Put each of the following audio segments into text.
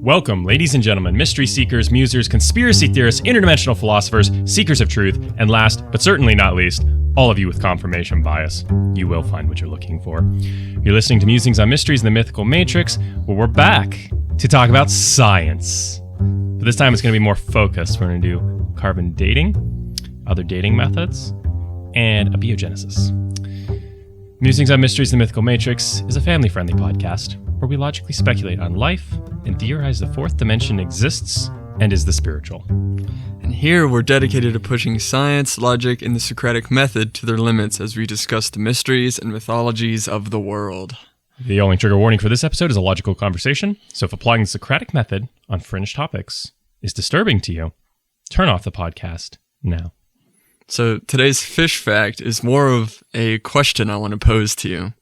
Welcome, ladies and gentlemen, mystery seekers, musers, conspiracy theorists, interdimensional philosophers, seekers of truth, and last, but certainly not least, all of you with confirmation bias. You will find what you're looking for. You're listening to Musings on Mysteries in the Mythical Matrix, where we're back to talk about science. But this time it's going to be more focused. We're going to do carbon dating, other dating methods, and abiogenesis. Musings on Mysteries in the Mythical Matrix is a family-friendly podcast where we logically speculate on life and theorize the fourth dimension exists and is the spiritual. And here we're dedicated to pushing science, logic, and the Socratic method to their limits as we discuss the mysteries and mythologies of the world. The only trigger warning for this episode is a logical conversation, so if applying the Socratic method on fringe topics is disturbing to you, turn off the podcast now. So today's fish fact is more of a question I want to pose to you.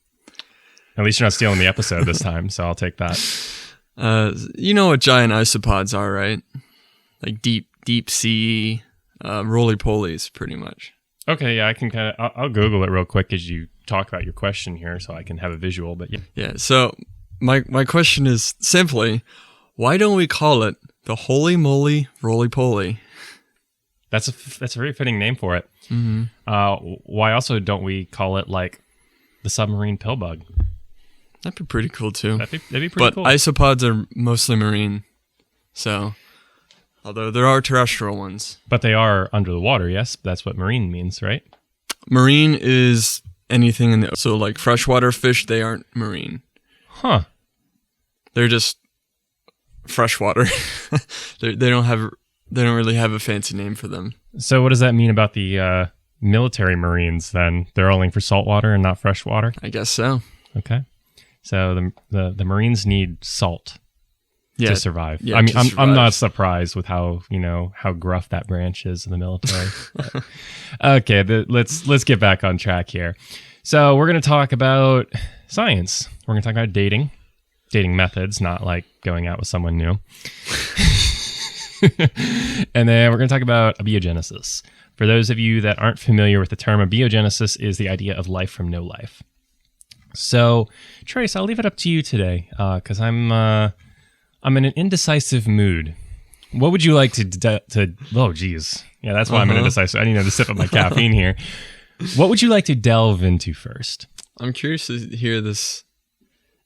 At least you're not stealing the episode this time, so I'll take that. You know what giant isopods are, right? Like deep sea roly-polies, pretty much. Okay, yeah, I can I'll Google it real quick as you talk about your question here so I can have a visual, but yeah. Yeah, so my question is simply, why don't we call it the Holy Moly Roly-Poly? That's a very fitting name for it. Mm-hmm. Why also don't we call it like the submarine pill bug? That'd be pretty cool too. That'd be pretty cool. But isopods are mostly marine, so although there are terrestrial ones. But they are under the water, yes? That's what marine means, right? Marine is anything in the... So like freshwater fish, they aren't marine. Huh. They're just freshwater. They don't really have a fancy name for them. So what does that mean about the military marines then? They're only for saltwater and not freshwater? I guess so. Okay. So the Marines need salt to survive. Yeah, I mean, I'm survive. not surprised with how gruff that branch is in the military. Okay, let's get back on track here. So we're going to talk about science. We're going to talk about dating methods, not like going out with someone new. And then we're going to talk about abiogenesis. For those of you that aren't familiar with the term, abiogenesis is the idea of life from no life. So, Trace, I'll leave it up to you today, because I'm in an indecisive mood. What would you like to? Oh, geez, yeah, that's why I'm in indecisive. I need to sip of my caffeine here. What would you like to delve into first? I'm curious to hear this.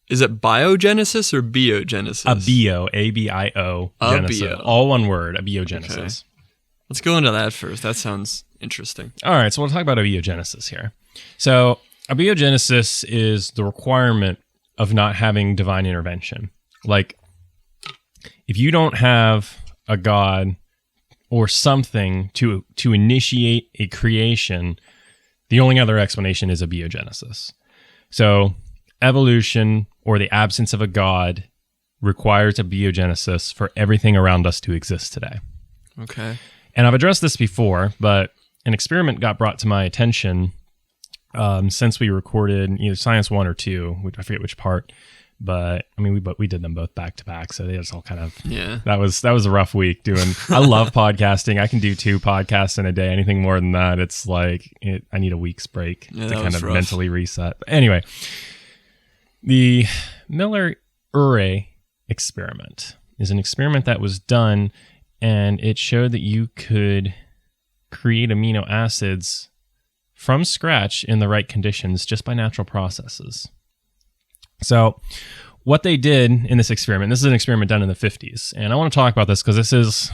Is it biogenesis or biogenesis? A-B-I-O, genesis. All one word, abiogenesis. Okay. Let's go into that first. That sounds interesting. All right, so we'll talk about abiogenesis here. So, abiogenesis is the requirement of not having divine intervention. Like, if you don't have a god or something to initiate a creation, the only other explanation is abiogenesis. So, evolution or the absence of a god requires abiogenesis for everything around us to exist today. Okay. And I've addressed this before, but an experiment got brought to my attention since we recorded either Science 1 or 2, I forget which part, but I mean, we did them both back to back, so they just all kind of, yeah. That was a rough week doing. I love podcasting. I can do 2 podcasts in a day. Anything more than that, it's like I need a week's break to kind of mentally reset. But anyway, the Miller-Urey experiment is an experiment that was done, and it showed that you could create amino acids from scratch in the right conditions just by natural processes. So what they did in this experiment, this is an experiment done in the 50s, and I want to talk about this because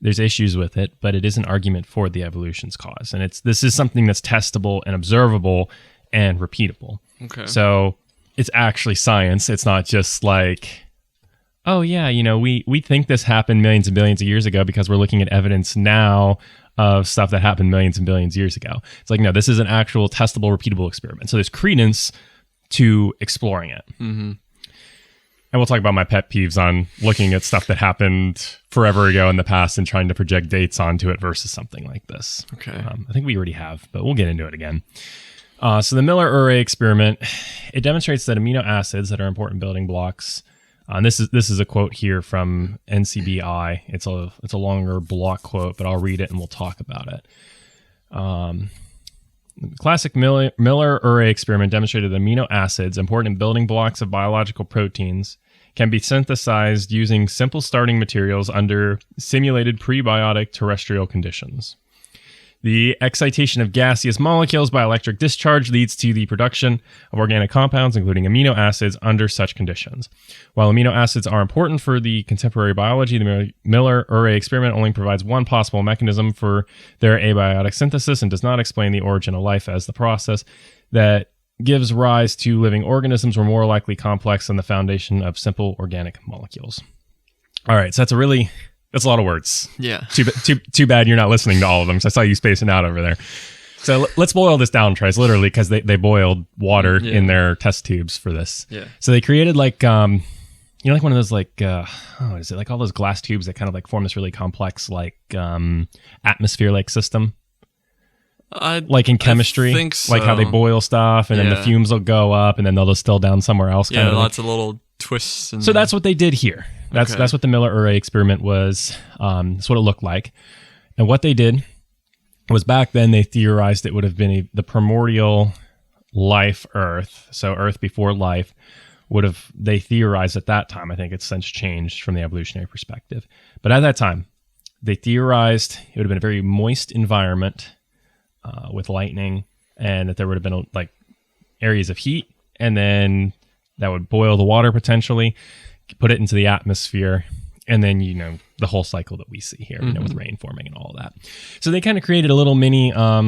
there's issues with it, but it is an argument for the evolution's cause. And this is something that's testable and observable and repeatable. Okay. So it's actually science. It's not just like, oh yeah, we think this happened millions and billions of years ago because we're looking at evidence now of stuff that happened millions and billions of years ago. It's like, no, this is an actual testable, repeatable experiment. So there's credence to exploring it. Mm-hmm. And we'll talk about my pet peeves on looking at stuff that happened forever ago in the past and trying to project dates onto it versus something like this. Okay. I think we already have, but we'll get into it again. So the Miller-Urey experiment, it demonstrates that amino acids that are important building blocks. This is a quote here from NCBI. It's a longer block quote, but I'll read it and we'll talk about it. The classic Miller-Urey experiment demonstrated that amino acids, important building blocks of biological proteins, can be synthesized using simple starting materials under simulated prebiotic terrestrial conditions. The excitation of gaseous molecules by electric discharge leads to the production of organic compounds, including amino acids, under such conditions. While amino acids are important for the contemporary biology, the Miller-Urey experiment only provides one possible mechanism for their abiotic synthesis and does not explain the origin of life, as the process that gives rise to living organisms were more likely complex than the foundation of simple organic molecules. All right, so that's a lot of words. Yeah. Too bad you're not listening to all of them, because I saw you spacing out over there. So let's boil this down, Trace, literally, because they boiled water in their test tubes for this. Yeah. So they created like one of those like, what is it? Like all those glass tubes that kind of like form this really complex like atmosphere-like system. Like in chemistry, I think so. Like how they boil stuff and then the fumes will go up and then they'll distill down somewhere else. Yeah, lots of little twists. So that's what they did here. That's what the Miller-Urey experiment was. That's what it looked like. And what they did was back then they theorized it would have been the primordial life Earth. So Earth before life they theorized at that time. I think it's since changed from the evolutionary perspective. But at that time, they theorized it would have been a very moist environment with lightning, and that there would have been like areas of heat, and then that would boil the water potentially, put it into the atmosphere, and then, the whole cycle that we see here, with rain forming and all of that. So they kind of created a little mini, I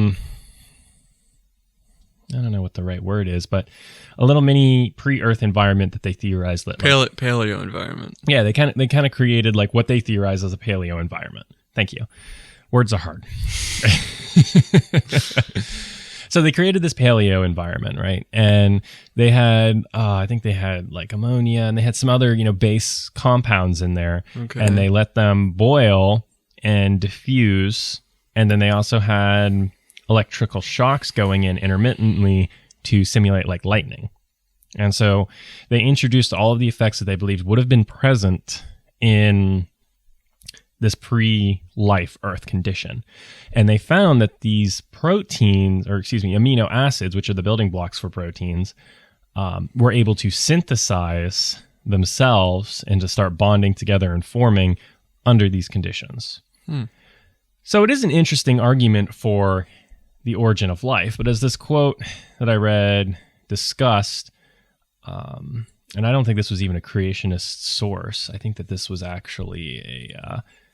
don't know what the right word is, but a little mini pre-Earth environment that they theorized. Paleo environment. Yeah, they kind of created like what they theorized as a paleo environment. Thank you. Words are hard. So they created this paleo environment, right? And they had, I think they had like ammonia, and they had some other, base compounds in there. Okay. And they let them boil and diffuse. And then they also had electrical shocks going in intermittently to simulate like lightning. And so they introduced all of the effects that they believed would have been present in this pre-life Earth condition. And they found that these amino acids, which are the building blocks for proteins, were able to synthesize themselves and to start bonding together and forming under these conditions. So it is an interesting argument for the origin of life. But as this quote that I read discussed, and I don't think this was even a creationist source. I think that this was actually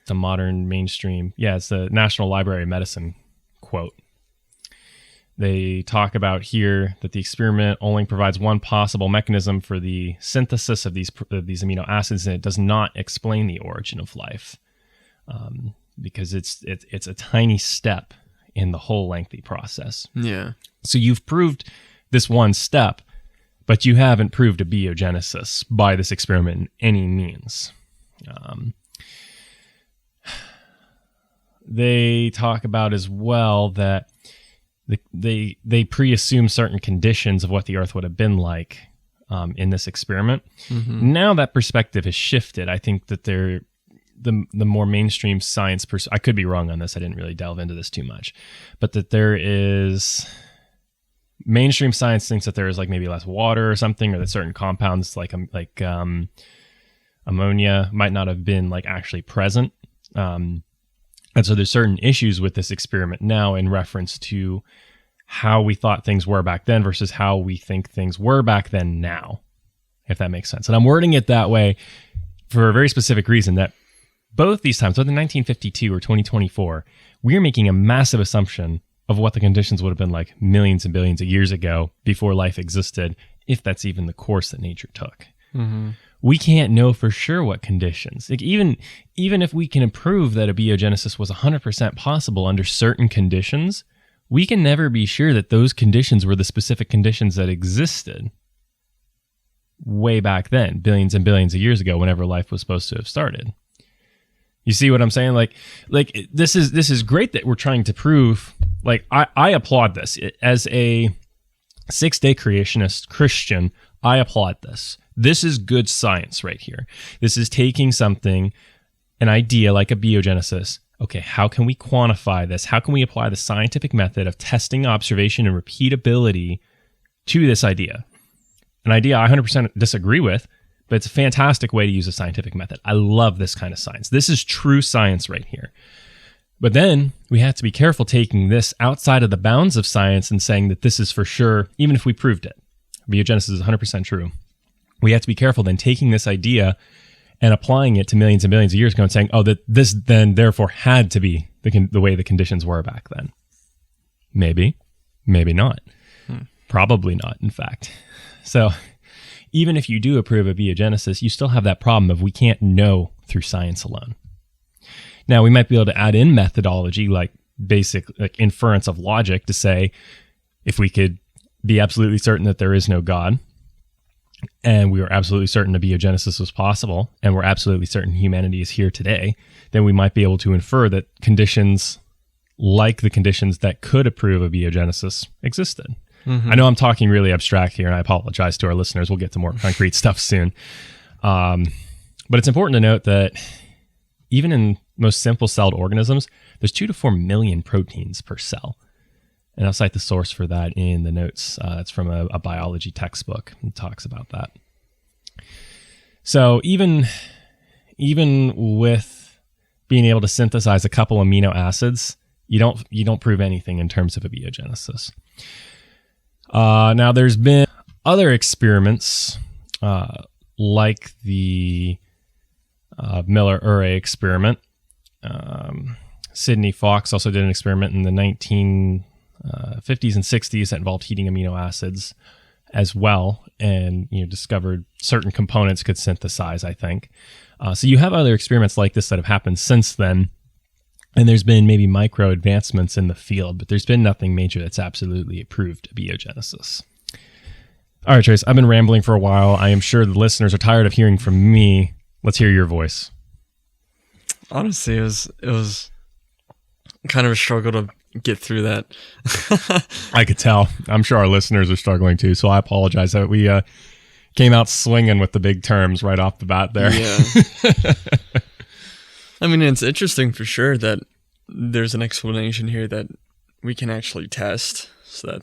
a modern mainstream. Yeah, it's the National Library of Medicine quote. They talk about here that the experiment only provides one possible mechanism for the synthesis of these amino acids, and it does not explain the origin of life, because it's a tiny step in the whole lengthy process. Yeah. So you've proved this one step, but you haven't proved abiogenesis by this experiment in any means. They talk about as well that they pre-assume certain conditions of what the Earth would have been like in this experiment. Mm-hmm. Now that perspective has shifted. I think that the more mainstream science, I could be wrong on this, I didn't really delve into this too much, but that there is... Mainstream science thinks that there is like maybe less water or something, or that certain compounds like ammonia might not have been like actually present. And so there's certain issues with this experiment now in reference to how we thought things were back then versus how we think things were back then now, if that makes sense. And I'm wording it that way for a very specific reason, that both these times, whether 1952 or 2024, we're making a massive assumption of what the conditions would have been like millions and billions of years ago before life existed, if that's even the course that nature took. Mm-hmm. We can't know for sure what conditions. Like even if we can prove that abiogenesis was 100% possible under certain conditions, we can never be sure that those conditions were the specific conditions that existed way back then, billions and billions of years ago, whenever life was supposed to have started. You see what I'm saying? Like this is great that we're trying to prove. Like I applaud this as a 6-day creationist Christian. I applaud this. This is good science right here. This is taking something, an idea like abiogenesis. Okay, how can we quantify this? How can we apply the scientific method of testing, observation, and repeatability to this idea? An idea I 100% disagree with, but it's a fantastic way to use a scientific method. I love this kind of science. This is true science right here. But then we have to be careful taking this outside of the bounds of science and saying that this is for sure, even if we proved it. Abiogenesis is 100% true. We have to be careful then taking this idea and applying it to millions and millions of years ago and saying, oh, that this then therefore had to be the way the conditions were back then. Maybe, maybe not. Probably not, in fact. So even if you do approve abiogenesis, you still have that problem of we can't know through science alone. Now, we might be able to add in methodology like basic like inference of logic to say if we could be absolutely certain that there is no God, and we were absolutely certain abiogenesis was possible, and we're absolutely certain humanity is here today, then we might be able to infer that conditions like the conditions that could approve abiogenesis existed. Mm-hmm. I know I'm talking really abstract here, and I apologize to our listeners. We'll get to more concrete stuff soon. But it's important to note that even in most simple celled organisms, there's 2 to 4 million proteins per cell. And I'll cite the source for that in the notes. It's from a biology textbook. It talks about that. So even with being able to synthesize a couple amino acids, you don't prove anything in terms of abiogenesis. Now, there's been other experiments like the Miller-Urey experiment. Sidney Fox also did an experiment in the 1950s and 60s that involved heating amino acids as well, and discovered certain components could synthesize, I think. So you have other experiments like this that have happened since then, and there's been maybe micro advancements in the field, but there's been nothing major that's absolutely approved abiogenesis. All right, Trace, I've been rambling for a while. I am sure the listeners are tired of hearing from me. Let's hear your voice. Honestly, it was kind of a struggle to get through that. I could tell. I'm sure our listeners are struggling too, so I apologize that we came out swinging with the big terms right off the bat there. Yeah. I mean, it's interesting for sure that there's an explanation here that we can actually test. So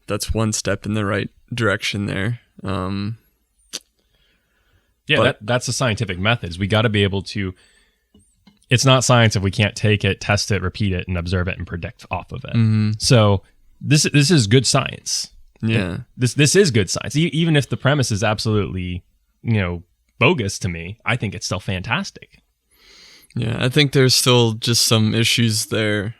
that's one step in the right direction there. That's the scientific methods. We got to be able to. It's not science if we can't take it, test it, repeat it, and observe it and predict off of it. Mm-hmm. So this is good science. Yeah, this is good science. Even if the premise is absolutely bogus to me, I think it's still fantastic. Yeah, I think there's still just some issues there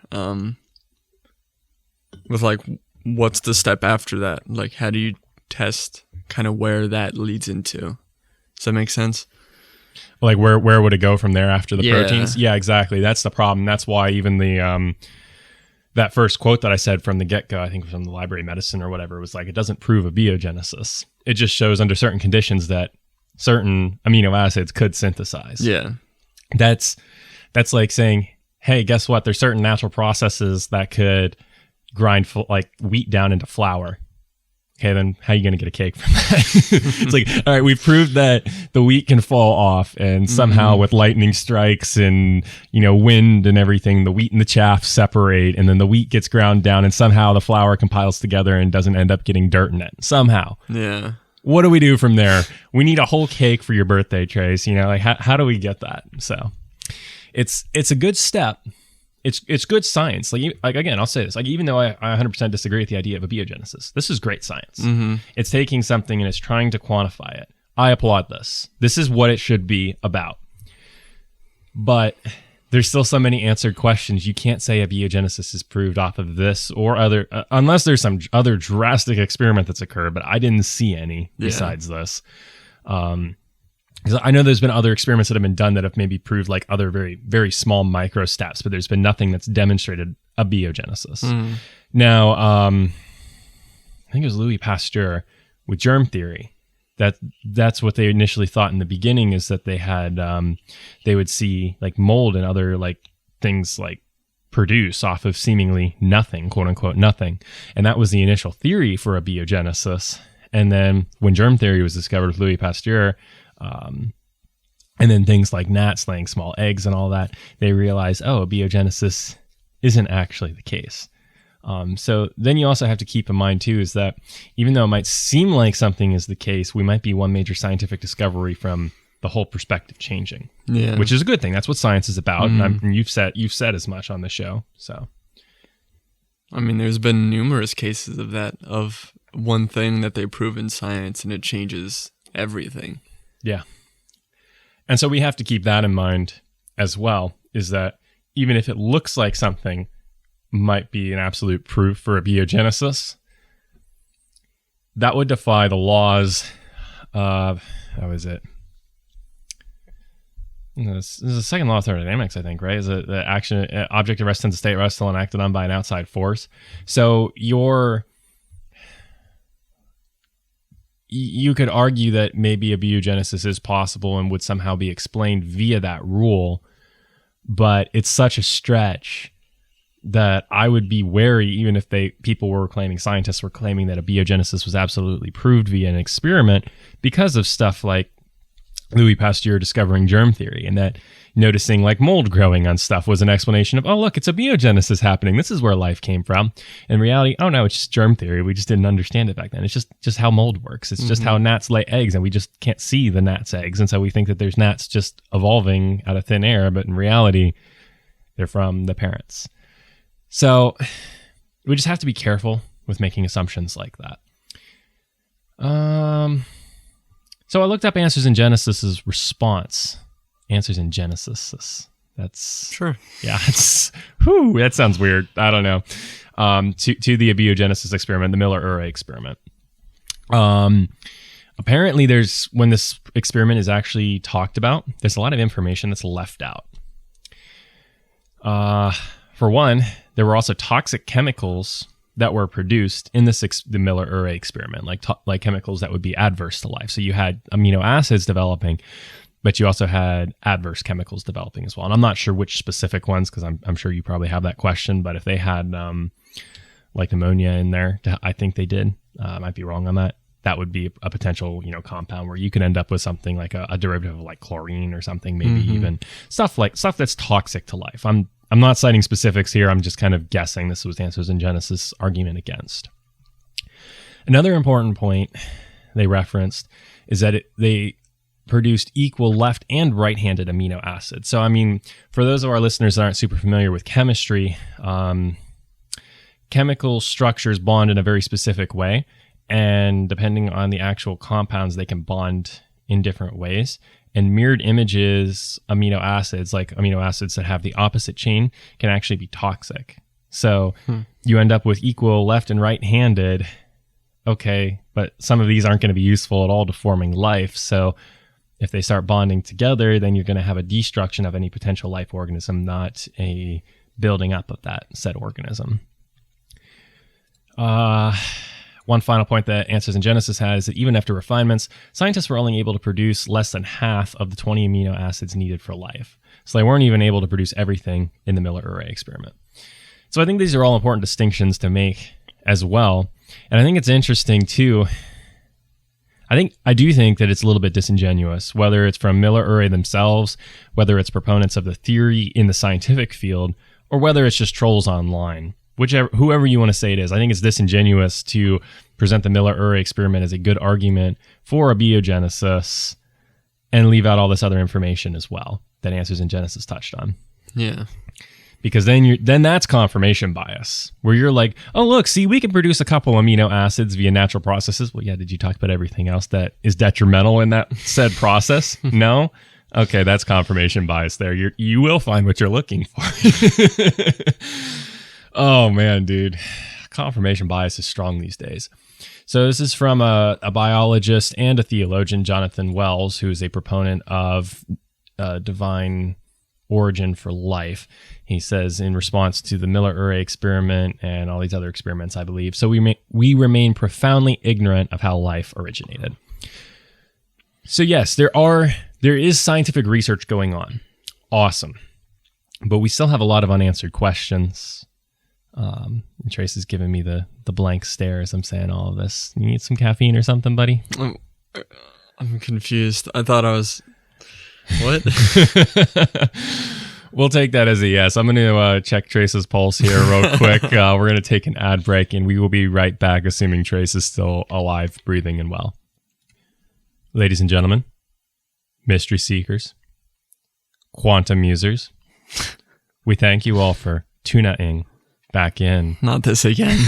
with like what's the step after that? Like how do you test kind of where that leads into? Does that make sense? Like where would it go from there after the proteins? Yeah, exactly. That's the problem. That's why even the that first quote that I said from the get-go, I think from the Library of Medicine or whatever, was like, it doesn't prove abiogenesis. It just shows under certain conditions that certain amino acids could synthesize. Yeah. That's like saying, hey, guess what? There's certain natural processes that could grind like wheat down into flour. Okay, then how are you going to get a cake from that? It's like, all right, we've proved that the wheat can fall off, and somehow with lightning strikes and wind and everything, the wheat and the chaff separate, and then the wheat gets ground down, and somehow the flour compiles together and doesn't end up getting dirt in it. Somehow. Yeah. What do we do from there? We need a whole cake for your birthday, Trace. Like how do we get that? So it's a good step. It's good science. Like again, I'll say this. Like even though I 100% disagree with the idea of abiogenesis, this is great science. Mm-hmm. It's taking something and it's trying to quantify it. I applaud this. This is what it should be about. But there's still so many answered questions. You can't say abiogenesis is proved off of this or other, unless there's some other drastic experiment that's occurred. But I didn't see any besides this. Because I know there's been other experiments that have been done that have maybe proved like other very, very small micro steps, but there's been nothing that's demonstrated abiogenesis. Mm. Now, I think it was Louis Pasteur with germ theory. That's what they initially thought in the beginning, is that they had they would see like mold and other like things like produce off of seemingly nothing, quote unquote nothing, and that was the initial theory for abiogenesis. And then when germ theory was discovered with Louis Pasteur, and then things like gnats laying small eggs and all that, they realize, abiogenesis isn't actually the case. So then you also have to keep in mind too, is that even though it might seem like something is the case, we might be one major scientific discovery from the whole perspective changing, which is a good thing. That's what science is about. And you've said as much on the show. So, I mean, there's been numerous cases of that, of one thing that they prove in science and it changes everything. Yeah. And so we have to keep that in mind as well, is that even if it looks like something might be an absolute proof for abiogenesis, that would defy the laws of, how is it? This is the second law of thermodynamics, I think, right? Is it the action, object arrested in the state rest until acted on by an outside force? So you could argue that maybe abiogenesis is possible and would somehow be explained via that rule, but it's such a stretch that I would be wary, even if scientists were claiming that abiogenesis was absolutely proved via an experiment, because of stuff like Louis Pasteur discovering germ theory, and that noticing like mold growing on stuff was an explanation of, oh, look, it's abiogenesis happening. This is where life came from. In reality, oh no, it's just germ theory. We just didn't understand it back then. It's just how mold works. It's just how gnats lay eggs, and we just can't see the gnats' eggs. And so we think that there's gnats just evolving out of thin air, but in reality, they're from the parents. So we just have to be careful with making assumptions like that. So I looked up Answers in Genesis' response. Answers in Genesis. That's sure. Yeah, that sounds weird. I don't know. To the abiogenesis experiment, the Miller-Urey experiment. Apparently, when this experiment is actually talked about, there's a lot of information that's left out. For one, there were also toxic chemicals that were produced in the Miller-Urey experiment, like chemicals that would be adverse to life. So you had amino acids developing, but you also had adverse chemicals developing as well. And I'm not sure which specific ones, because I'm sure you probably have that question. But if they had like ammonia in there, I think they did. I might be wrong on that. That would be a potential, compound where you could end up with something like a derivative of like chlorine or something, maybe even stuff that's toxic to life. I'm not citing specifics here. I'm just kind of guessing. This was Answers in Genesis' argument against. Another important point they referenced is that they produced equal left and right-handed amino acids. So, I mean, for those of our listeners that aren't super familiar with chemistry, chemical structures bond in a very specific way. And depending on the actual compounds, they can bond in different ways. And mirrored images, amino acids, like amino acids that have the opposite chain, can actually be toxic. So you end up with equal left and right-handed. Okay, but some of these aren't going to be useful at all to forming life. So if they start bonding together, then you're going to have a destruction of any potential life organism, not a building up of that said organism. One final point that Answers in Genesis had is that even after refinements, scientists were only able to produce less than half of the 20 amino acids needed for life. So they weren't even able to produce everything in the Miller-Urey experiment. So I think these are all important distinctions to make as well. And I think it's interesting too. I do think that it's a little bit disingenuous, whether it's from Miller-Urey themselves, whether it's proponents of the theory in the scientific field, or whether it's just trolls online. Whoever you want to say it is, I think it's disingenuous to present the Miller-Urey experiment as a good argument for abiogenesis and leave out all this other information as well that Answers in Genesis touched on. Yeah. Because then that's confirmation bias, where you're like, oh, look, see, we can produce a couple amino acids via natural processes. Well, yeah, did you talk about everything else that is detrimental in that said process? No? Okay, that's confirmation bias there. You will find what you're looking for. Oh, man, dude. Confirmation bias is strong these days. So this is from a biologist and a theologian, Jonathan Wells, who is a proponent of divine origin for life. He says in response to the Miller-Urey experiment and all these other experiments, I believe, so we remain profoundly ignorant of how life originated. So yes, there is scientific research going on. Awesome. But we still have a lot of unanswered questions. Trace is giving me the blank stare as I'm saying all of this. You need some caffeine or something, buddy? I'm confused. I thought I was... What? We'll take that as a yes. I'm going to check Trace's pulse here real quick. We're going to take an ad break, and we will be right back, assuming Trace is still alive, breathing, and well. Ladies and gentlemen, mystery seekers, quantum users, we thank you all for tuning back in. Not this again.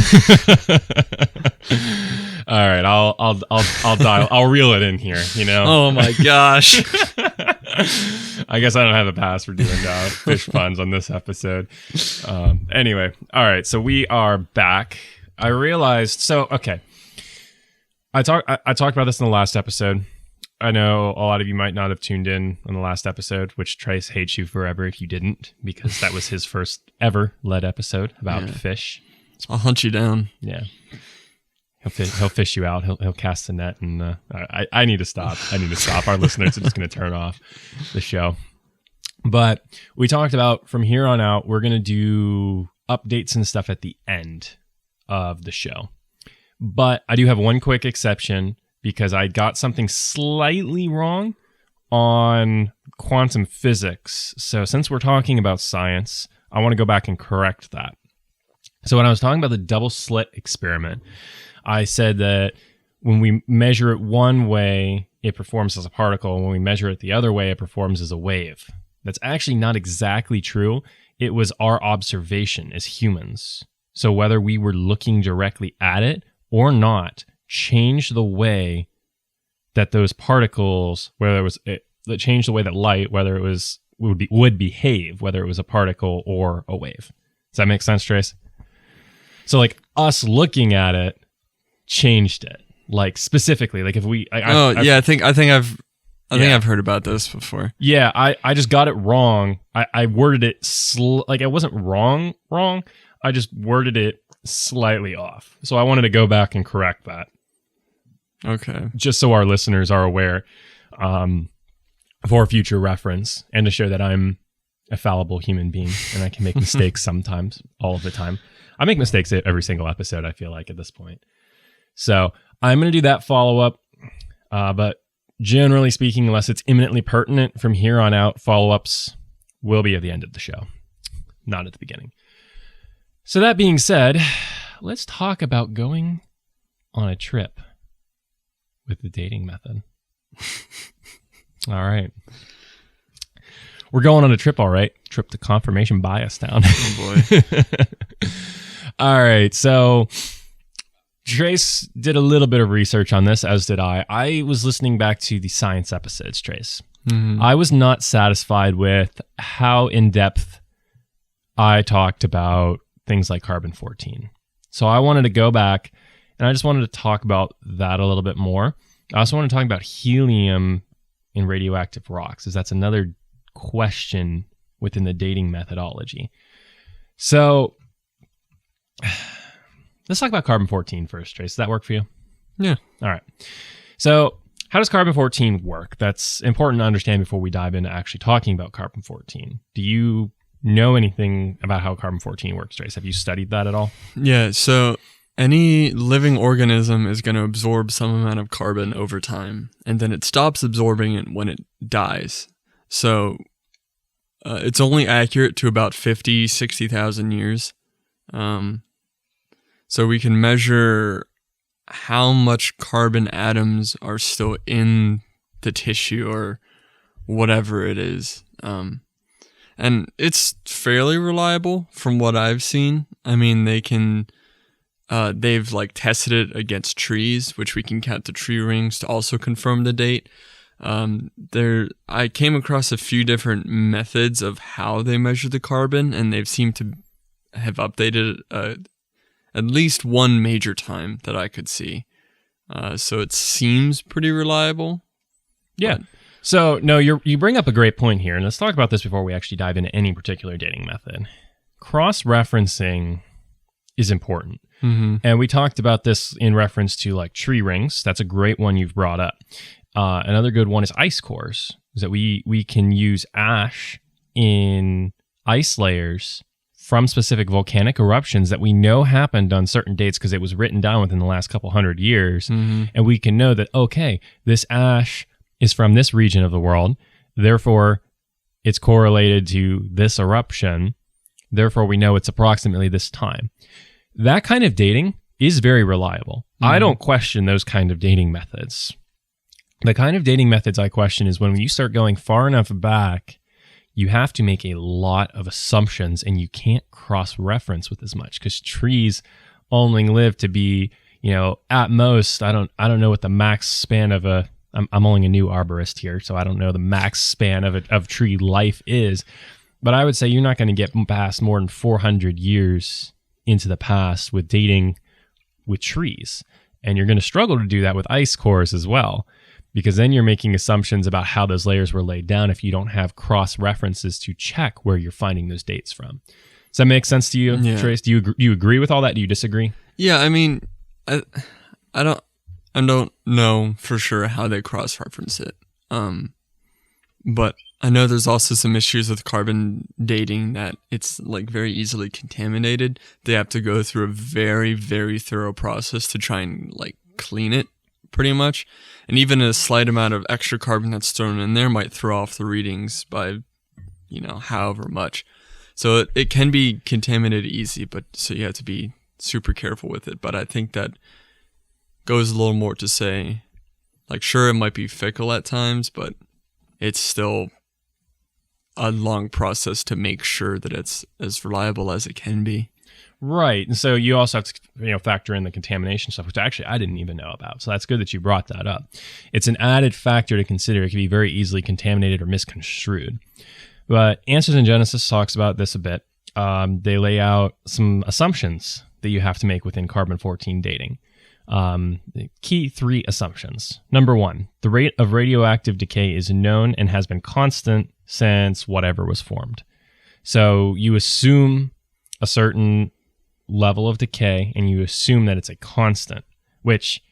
All right, I'll reel it in here. You know. Oh my gosh. I guess I don't have a pass for doing fish puns on this episode. Anyway, all right, so we are back. I realized. Okay. I talked about this in the last episode. I know a lot of you might not have tuned in on the last episode, which Trace hates you forever if you didn't, because that was his first ever led episode about fish. I'll hunt you down. Yeah. He'll fish you out. He'll cast the net, and I need to stop. Our listeners are just going to turn off the show. But we talked about from here on out, we're going to do updates and stuff at the end of the show. But I do have one quick exception, because I got something slightly wrong on quantum physics. So since we're talking about science, I want to go back and correct that. So when I was talking about the double slit experiment, I said that when we measure it one way, it performs as a particle. And when we measure it the other way, it performs as a wave. That's actually not exactly true. It was our observation as humans. So whether we were looking directly at it or not, change the way that those particles, whether it was that changed the way that light, whether it was would behave, whether it was a particle or a wave. Does that make sense, Trace? So like us looking at it changed it, like specifically, like if we. I think I've heard about this before. Yeah, I just got it wrong. I worded it like I wasn't wrong. I just worded it slightly off. So I wanted to go back and correct that. Okay. Just so our listeners are aware, for future reference, and to show that I'm a fallible human being and I can make mistakes sometimes, all of the time. I make mistakes every single episode, I feel like, at this point. So I'm going to do that follow-up. But generally speaking, unless it's imminently pertinent, from here on out, follow-ups will be at the end of the show, not at the beginning. So that being said, let's talk about going on a trip with the dating method. All right. We're going on a trip, all right. Trip to Confirmation Bias Town. Oh, boy. All right. So Trace did a little bit of research on this, as did I. I was listening back to the science episodes, Trace. Mm-hmm. I was not satisfied with how in-depth I talked about things like carbon-14. So I wanted to go back, and I just wanted to talk about that a little bit more. I also want to talk about helium in radioactive rocks, as that's another question within the dating methodology. So let's talk about carbon-14 first, Trace. Does that work for you? Yeah. All right. So how does carbon-14 work? That's important to understand before we dive into actually talking about carbon-14. Do you know anything about how carbon-14 works, Trace? Have you studied that at all? Yeah, so any living organism is going to absorb some amount of carbon over time, and then it stops absorbing it when it dies. So it's only accurate to about 50, 60,000 years. So we can measure how much carbon atoms are still in the tissue or whatever it is. And it's fairly reliable from what I've seen. I mean, they've like tested it against trees, which we can count the tree rings to also confirm the date. I came across a few different methods of how they measure the carbon, and they've seemed to have updated at least one major time that I could see. So it seems pretty reliable. Yeah. So, no, you bring up a great point here, and let's talk about this before we actually dive into any particular dating method. Cross-referencing is important. Mm-hmm. And we talked about this in reference to like tree rings. That's a great one you've brought up. Another good one is ice cores, is that we can use ash in ice layers from specific volcanic eruptions that we know happened on certain dates because it was written down within the last couple hundred years. Mm-hmm. And we can know that, okay, this ash is from this region of the world. Therefore, it's correlated to this eruption. Therefore, we know it's approximately this time. That kind of dating is very reliable. I don't question those kind of dating methods. The kind of dating methods I question is when you start going far enough back, you have to make a lot of assumptions and you can't cross-reference with as much because trees only live to be, at most, I don't know what the max span of I'm only a new arborist here, so I don't know the max span of tree life is, but I would say you're not going to get past more than 400 years into the past with dating with trees. And you're going to struggle to do that with ice cores as well, because then you're making assumptions about how those layers were laid down if you don't have cross references to check where you're finding those dates from. Does that make sense to you, Trace? Do you agree with all that? Do you disagree? Yeah, I mean, I don't know for sure how they cross reference it. But I know there's also some issues with carbon dating that it's like very easily contaminated. They have to go through a very, very thorough process to try and like clean it pretty much. And even a slight amount of extra carbon that's thrown in there might throw off the readings by, however much. So it can be contaminated easy, but so you have to be super careful with it. But I think that goes a little more to say, like, sure, it might be fickle at times, but it's still a long process to make sure that it's as reliable as it can be. Right. And so you also have to, factor in the contamination stuff, which actually I didn't even know about. So that's good that you brought that up. It's an added factor to consider. It can be very easily contaminated or misconstrued. But Answers in Genesis talks about this a bit. They lay out some assumptions that you have to make within carbon-14 dating. The key 3 assumptions. Number 1, the rate of radioactive decay is known and has been constant since whatever was formed. So you assume a certain level of decay and you assume that it's a constant, which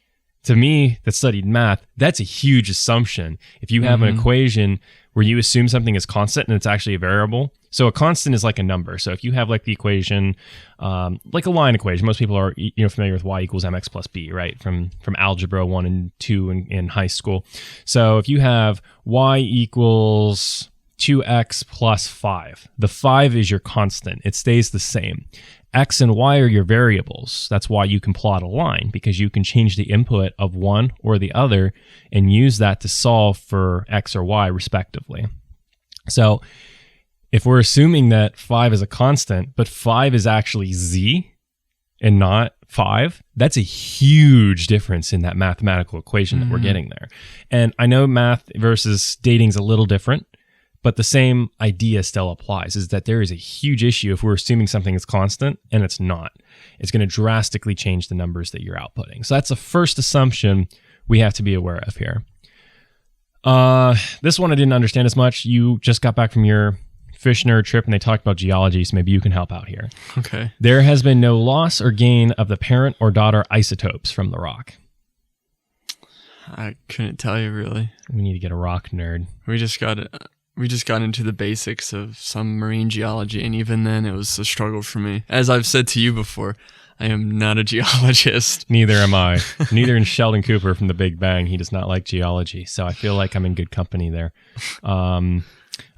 to me that studied math, that's a huge assumption. If you have an equation where you assume something is constant and it's actually a variable. So a constant is like a number. So if you have like the equation, like a line equation, most people are familiar with y equals mx plus b, right? From algebra 1 and 2 in high school. So if you have y equals 2x plus 5, the 5 is your constant. It stays the same. X and Y are your variables. That's why you can plot a line, because you can change the input of one or the other and use that to solve for X or Y respectively. So if we're assuming that 5 is a constant, but 5 is actually Z and not 5, that's a huge difference in that mathematical equation that we're getting there. And I know math versus dating is a little different, but the same idea still applies, is that there is a huge issue if we're assuming something is constant and it's not. It's going to drastically change the numbers that you're outputting. So that's the first assumption we have to be aware of here. This one I didn't understand as much. You just got back from your fish nerd trip and they talked about geology, so maybe you can help out here. Okay. There has been no loss or gain of the parent or daughter isotopes from the rock. I couldn't tell you, really. We need to get a rock nerd. We just got into the basics of some marine geology, and even then it was a struggle for me. As I've said to you before, I am not a geologist. Neither am I. Neither is Sheldon Cooper from The Big Bang. He does not like geology, so I feel like I'm in good company there.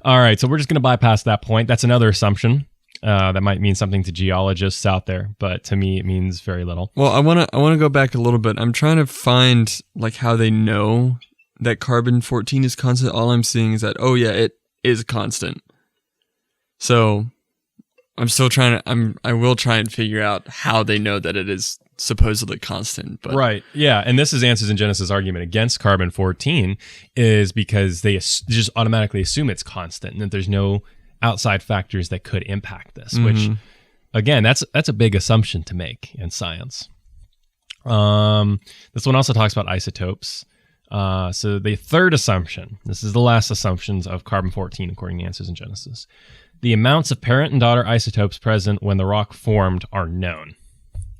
All right, so we're just going to bypass that point. That's another assumption that might mean something to geologists out there, but to me it means very little. Well, I want to go back a little bit. I'm trying to find like how they know that carbon-14 is constant. All I'm seeing is that, oh yeah, it is constant. So I'm still I will try and figure out how they know that it is supposedly constant. But right, yeah, and this is Answers in Genesis' argument against carbon-14 is because they just automatically assume it's constant and that there's no outside factors that could impact this, which, again, that's a big assumption to make in science. This one also talks about isotopes. So the third assumption, this is the last assumptions of carbon-14 according to Answers in Genesis. The amounts of parent and daughter isotopes present when the rock formed are known.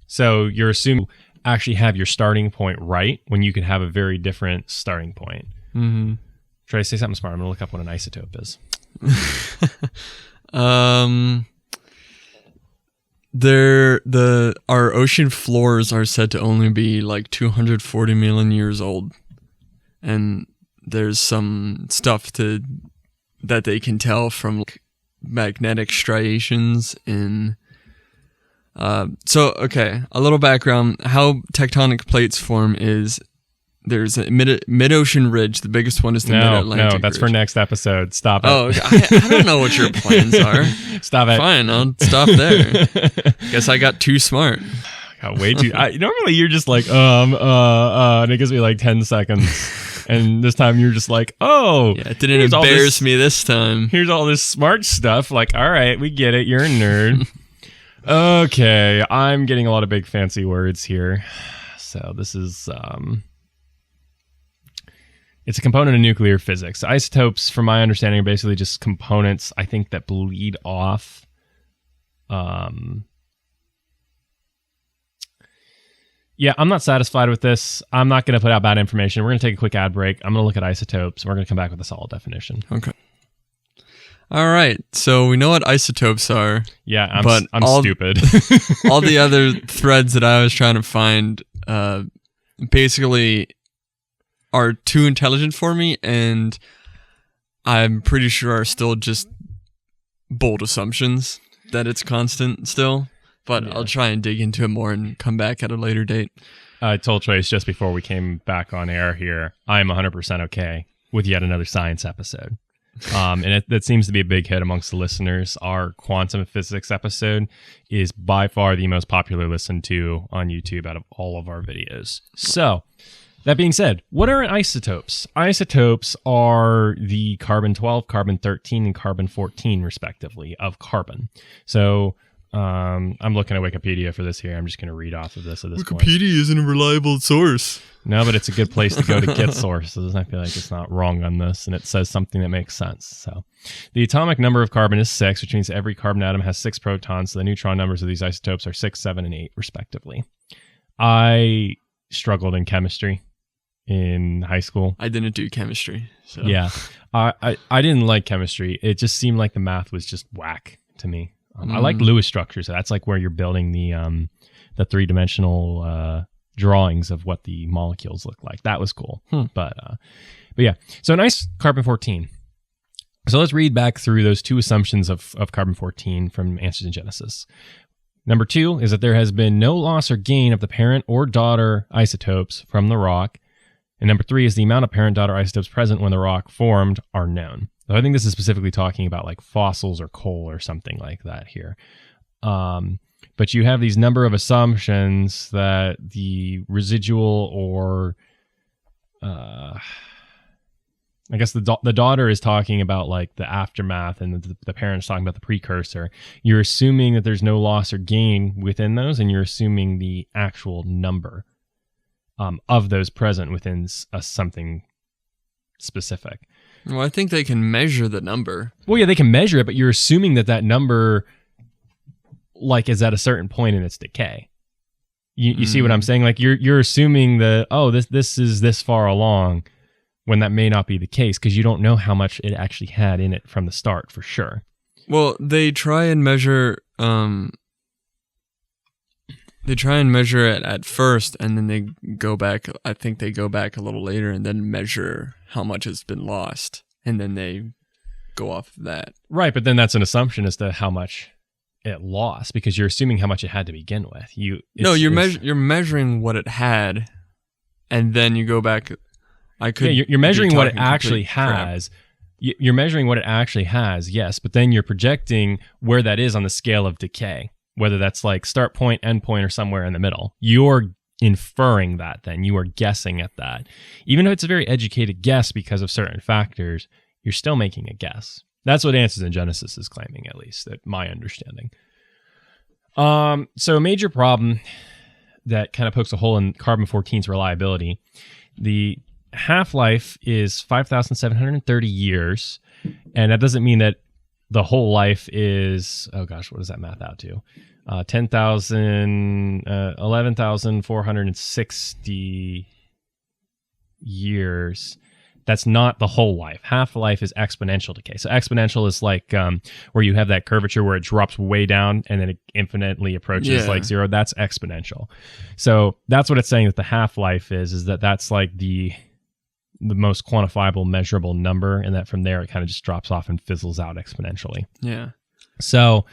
So you're assuming you actually have your starting point right when you could have a very different starting point. Try to say something smart. I'm going to look up what an isotope is. Our ocean floors are said to only be like 240 million years old. And there's some stuff to that they can tell from magnetic striations in. Okay, a little background. How tectonic plates form is there's a mid-ocean ridge. The biggest one is the mid-Atlantic No, that's ridge. for next episode. Stop it. Oh, I don't know what your plans are. Stop it. Fine, I'll stop there. Guess I got too smart. Got way too... normally you're just like, and it gives me like 10 seconds. And this time you're just like, oh. Yeah, it didn't embarrass me this time. Here's all this smart stuff. Like, all right, we get it. You're a nerd. Okay, I'm getting a lot of big fancy words here. So this is... It's a component of nuclear physics. Isotopes, from my understanding, are basically just components, I think, that bleed off. Yeah, I'm not satisfied with this. I'm not going to put out bad information. We're going to take a quick ad break. I'm going to look at isotopes. We're going to come back with a solid definition. Okay. All right. So we know what isotopes are. Yeah, I'm stupid. All the other threads that I was trying to find basically are too intelligent for me, and I'm pretty sure are still just bold assumptions that it's constant still. But yeah. I'll try and dig into it more and come back at a later date. I told Trace just before we came back on air here, I'm 100% okay with yet another science episode. And that seems to be a big hit amongst the listeners. Our quantum physics episode is by far the most popular listened to on YouTube out of all of our videos. So, that being said, what are isotopes? Isotopes are the carbon-12, carbon-13, and carbon-14, respectively, of carbon. So, I'm looking at Wikipedia for this here. I'm just going to read off of this at this point. Wikipedia isn't a reliable source. No, but it's a good place to go to get sources. I feel like it's not wrong on this, and it says something that makes sense. So, the atomic number of carbon is 6, which means every carbon atom has 6 protons, so the neutron numbers of these isotopes are 6, 7, and 8, respectively. I struggled in chemistry in high school. I didn't do chemistry. So. Yeah, I didn't like chemistry. It just seemed like the math was just whack to me. I like Lewis structures. So that's like where you're building the three-dimensional drawings of what the molecules look like. That was cool. But yeah, so nice carbon-14. So let's read back through those two assumptions of carbon-14 from Answers in Genesis. Number 2 is that there has been no loss or gain of the parent or daughter isotopes from the rock. And number 3 is the amount of parent-daughter isotopes present when the rock formed are known. So I think this is specifically talking about like fossils or coal or something like that here. But you have these number of assumptions that the residual or I guess the daughter is talking about like the aftermath and the parents talking about the precursor. You're assuming that there's no loss or gain within those, and you're assuming the actual number of those present within something specific. Well, I think they can measure the number. Well, yeah, they can measure it, but you're assuming that number like is at a certain point in its decay. You see what I'm saying? Like you're assuming that, oh, this is this far along, when that may not be the case because you don't know how much it actually had in it from the start for sure. Well, they try and measure it at first, and then they go back. I think they go back a little later and then measure how much has been lost, and then they go off of that. Right, but then that's an assumption as to how much it lost because you're assuming how much it had to begin with. You're measuring what it had, and then you go back. You're measuring what it actually has. You're measuring what it actually has, yes, but then you're projecting where that is on the scale of decay, whether that's like start point, end point, or somewhere in the middle. You're inferring that then. You are guessing at that. Even if it's a very educated guess because of certain factors, you're still making a guess. That's what Answers in Genesis is claiming, at least, at my understanding. So a major problem that kind of pokes a hole in carbon-14's reliability, the half-life is 5,730 years, and that doesn't mean that the whole life is, oh gosh, what does that math out to? 11,460 years. That's not the whole life. Half-life is exponential decay. So exponential is like where you have that curvature where it drops way down and then it infinitely approaches like zero. That's exponential. So that's what it's saying that the half-life is that that's like the the most quantifiable, measurable number, and that from there it kind of just drops off and fizzles out exponentially. Yeah. So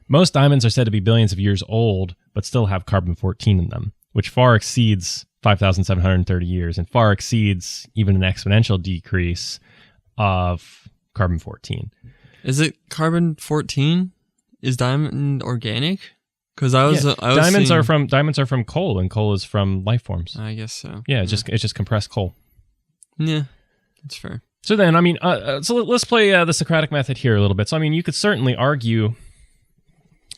most diamonds are said to be billions of years old, but still have carbon-14 in them, which far exceeds 5,730 years and far exceeds even an exponential decrease of carbon-14. Is it carbon-14? Is diamond organic? Because I was diamonds are from coal, and coal is from life forms. I guess so. Yeah, it's just compressed coal. Yeah, that's fair. So then, I mean, so let's play the Socratic method here a little bit. So I mean, you could certainly argue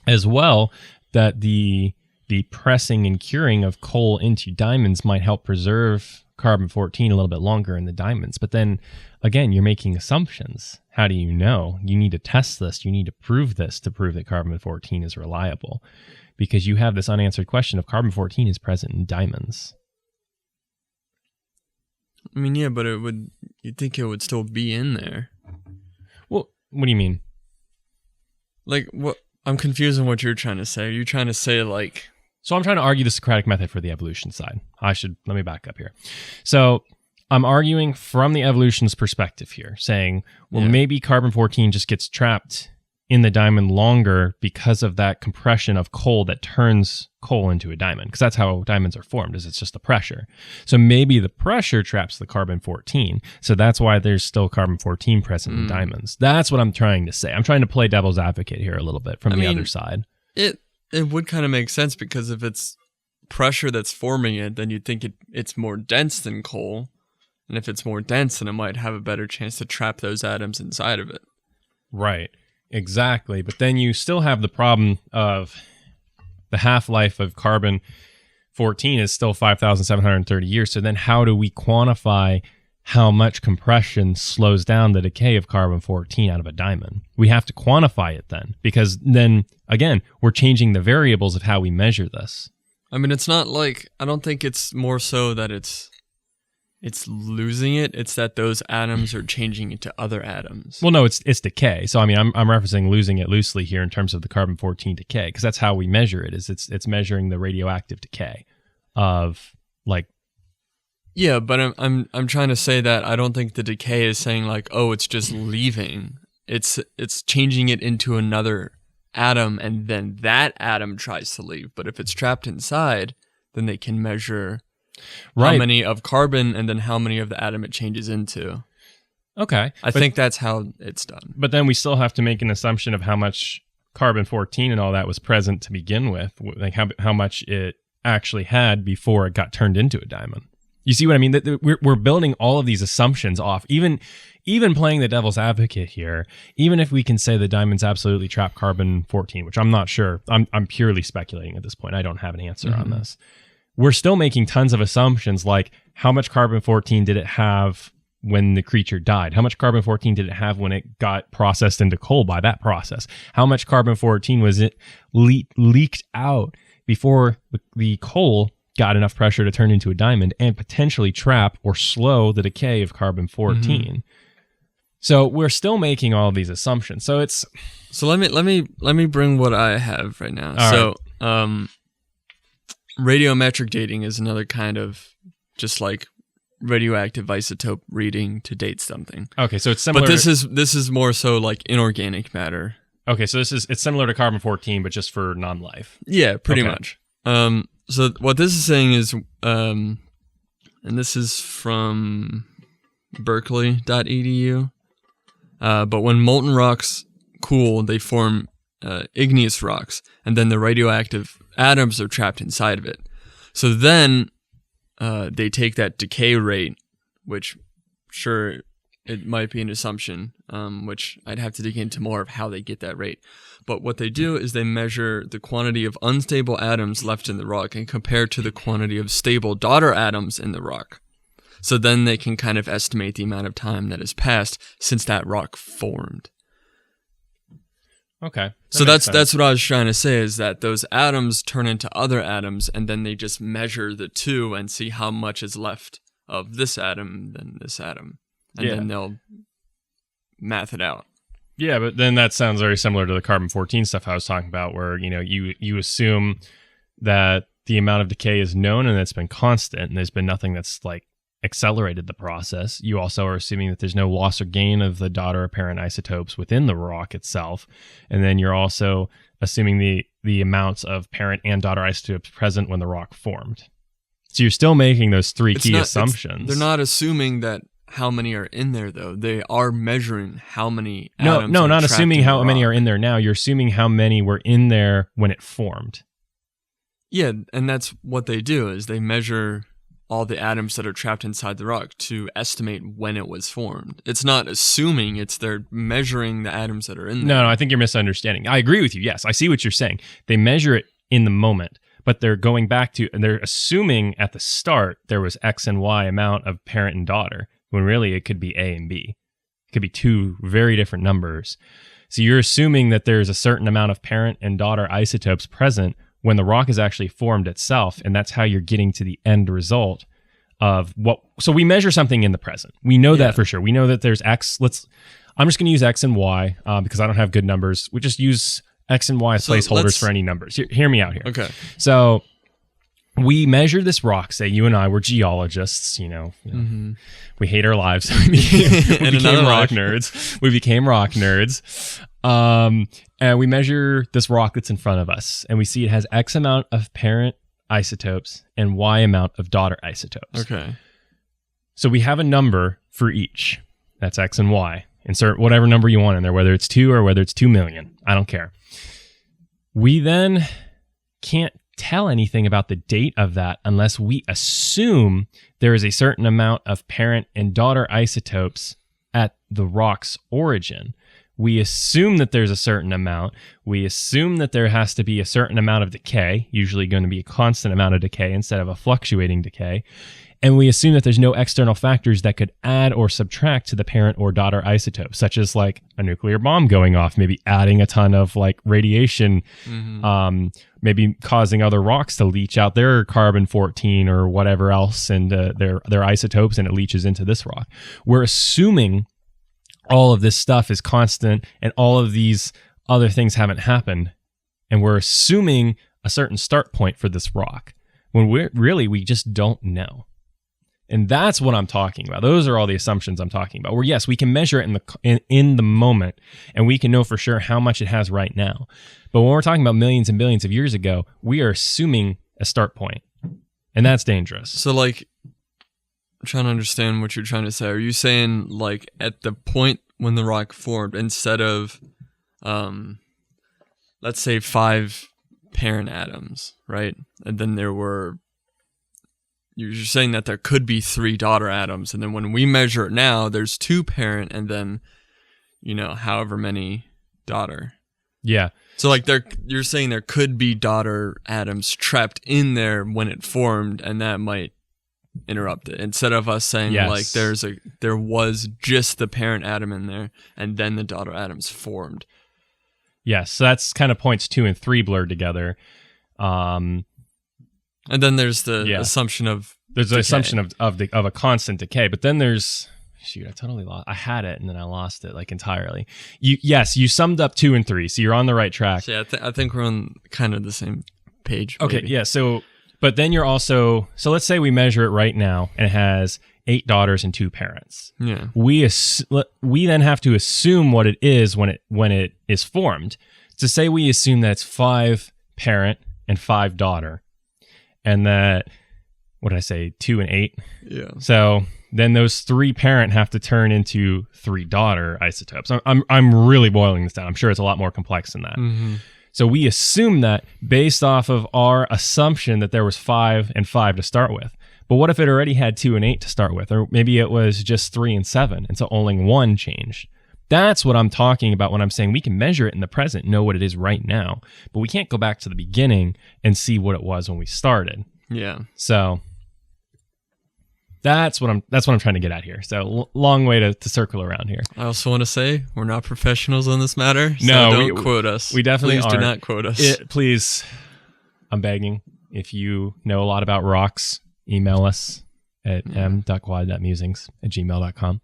as well that the pressing and curing of coal into diamonds might help preserve carbon-14 a little bit longer in the diamonds. But then again, you're making assumptions. How do you know? You need to test this. You need to prove this to prove that carbon-14 is reliable, because you have this unanswered question of carbon-14 is present in diamonds. I mean, yeah, but you'd think it would still be in there. Well, what do you mean? Like, what? I'm confused on what you're trying to say. Are you trying to say, like... So I'm trying to argue the Socratic method for the evolution side. Let me back up here. So I'm arguing from the evolution's perspective here, saying, well, maybe carbon-14 just gets trapped in the diamond longer because of that compression of coal that turns coal into a diamond, because that's how diamonds are formed, is it's just the pressure. So maybe the pressure traps the carbon-14, so that's why there's still carbon-14 present in diamonds. That's what I'm trying to say. I'm trying to play devil's advocate here a little bit from the other side. It would kind of make sense, because if it's pressure that's forming it, then you'd think it's more dense than coal. And if it's more dense, then it might have a better chance to trap those atoms inside of it. Right, exactly. But then you still have the problem of the half-life of carbon-14 is still 5,730 years. So then how do we quantify how much compression slows down the decay of carbon-14 out of a diamond? We have to quantify it then, because then, again, we're changing the variables of how we measure this. I mean, it's not like, I don't think it's more so that it's losing it. It's that those atoms are changing into other atoms. Well, no, it's decay. So, I mean, I'm referencing losing it loosely here in terms of the carbon-14 decay, because that's how we measure it, is it's measuring the radioactive decay of, like... Yeah, but I'm trying to say that I don't think the decay is saying, like, oh, it's just leaving. It's changing it into another atom, and then that atom tries to leave. But if it's trapped inside, then they can measure how many of carbon and then how many of the atom it changes into. Okay. I think that's how it's done. But then we still have to make an assumption of how much carbon-14 and all that was present to begin with, like how much it actually had before it got turned into a diamond. You see what I mean? We're building all of these assumptions off, even playing the devil's advocate here. Even if we can say the diamonds absolutely trap carbon-14, which I'm not sure. I'm purely speculating at this point. I don't have an answer on this. We're still making tons of assumptions, like how much carbon-14 did it have when the creature died? How much carbon-14 did it have when it got processed into coal by that process? How much carbon-14 was it leaked out before the coal got enough pressure to turn into a diamond and potentially trap or slow the decay of carbon-14? So we're still making all of these assumptions. So let me bring what I have right now. Radiometric dating is another kind of just like radioactive isotope reading to date something. Okay, so it's similar. But this is more so like inorganic matter. Okay, so it's similar to carbon-14, but just for non-life. Yeah, pretty much. So what this is saying is, and this is from berkeley.edu, but when molten rocks cool, they form igneous rocks, and then the radioactive atoms are trapped inside of it. So then they take that decay rate, which sure, it might be an assumption, which I'd have to dig into more of how they get that rate. But what they do is they measure the quantity of unstable atoms left in the rock and compare to the quantity of stable daughter atoms in the rock. So then they can kind of estimate the amount of time that has passed since that rock formed. Okay. So that's what I was trying to say, is that those atoms turn into other atoms, and then they just measure the two and see how much is left of this atom than this atom. And then they'll math it out. Yeah, but then that sounds very similar to the carbon-14 stuff I was talking about, where you assume that the amount of decay is known and it's been constant, and there's been nothing that's like accelerated the process. You also are assuming that there's no loss or gain of the daughter or parent isotopes within the rock itself. And then you're also assuming the amounts of parent and daughter isotopes present when the rock formed. So you're still making those three key assumptions. They're not assuming that how many are in there, though. They are measuring how many atoms are not assuming how many are in there now. You're assuming how many were in there when it formed. Yeah, and that's what they do, is they measure all the atoms that are trapped inside the rock to estimate when it was formed. It's not assuming, they're measuring the atoms that are in there. No, I think you're misunderstanding. I agree with you. Yes, I see what you're saying. They measure it in the moment, but they're going back to, and they're assuming at the start there was X and Y amount of parent and daughter, when really it could be A and B. It could be two very different numbers. So you're assuming that there's a certain amount of parent and daughter isotopes present when the rock is actually formed itself, and that's how you're getting to the end result of what. So we measure something in the present. We know that for sure. We know that there's X. I'm just going to use X and Y because I don't have good numbers. We just use X and Y as placeholders for any numbers. Hear me out here. Okay. So we measure this rock. Say you and I were geologists. We hate our lives. we became rock nerds. We became rock nerds. And we measure this rock that's in front of us, and we see it has X amount of parent isotopes and Y amount of daughter isotopes. Okay. So we have a number for each. That's X and Y. Insert whatever number you want in there, whether it's 2 or whether it's 2 million. I don't care. We then can't tell anything about the date of that unless we assume there is a certain amount of parent and daughter isotopes at the rock's origin. We assume that there's a certain amount. We assume that there has to be a certain amount of decay, usually going to be a constant amount of decay instead of a fluctuating decay. And we assume that there's no external factors that could add or subtract to the parent or daughter isotope, such as like a nuclear bomb going off, maybe adding a ton of like radiation, maybe causing other rocks to leach out their carbon-14 or whatever else and their isotopes, and it leaches into this rock. We're assuming all of this stuff is constant and all of these other things haven't happened. And we're assuming a certain start point for this rock when we just don't know. And that's what I'm talking about. Those are all the assumptions I'm talking about. Where yes, we can measure it in the moment and we can know for sure how much it has right now. But when we're talking about millions and billions of years ago, we are assuming a start point. And that's dangerous. So like, I'm trying to understand what you're trying to say. Are you saying like at the point when the rock formed, instead of, let's say 5 parent atoms, right? And then you're saying that there could be 3 daughter atoms. And then when we measure it now, there's 2 parent and then, however many daughter. Yeah. So like you're saying there could be daughter atoms trapped in there when it formed, and that might interrupt it, instead of us saying like there was just the parent atom in there and then the daughter atoms formed. Yes, so that's kind of points 2 and 3 blurred together. And then there's the assumption of the assumption of a constant decay, but then there's I totally lost. I had it and then I lost it like entirely. You summed up 2 and 3, so you're on the right track. So yeah, I think we're on kind of the same page. Okay, maybe. Yeah. So, but then you're also let's say we measure it right now and it has 8 daughters and 2 parents. Yeah. We then have to assume what it is when it is formed. To say we assume that it's 5 parent and 5 daughter, and that what did I say, 2 and 8? Yeah. So then those 3 parent have to turn into 3 daughter isotopes. I'm really boiling this down. I'm sure it's a lot more complex than that. Mm-hmm. So we assume that based off of our assumption that there was 5 and 5 to start with. But what if it already had 2 and 8 to start with? Or maybe it was just 3 and 7, and so only 1 changed. That's what I'm talking about when I'm saying we can measure it in the present, know what it is right now, but we can't go back to the beginning and see what it was when we started. Yeah. So that's what I'm trying to get at here. So long way to circle around here. I also want to say we're not professionals on this matter. So no, don't quote us. We definitely Please aren't. do not quote us. Please, I'm begging. If you know a lot about rocks, email us at m.quad.musings@gmail.com.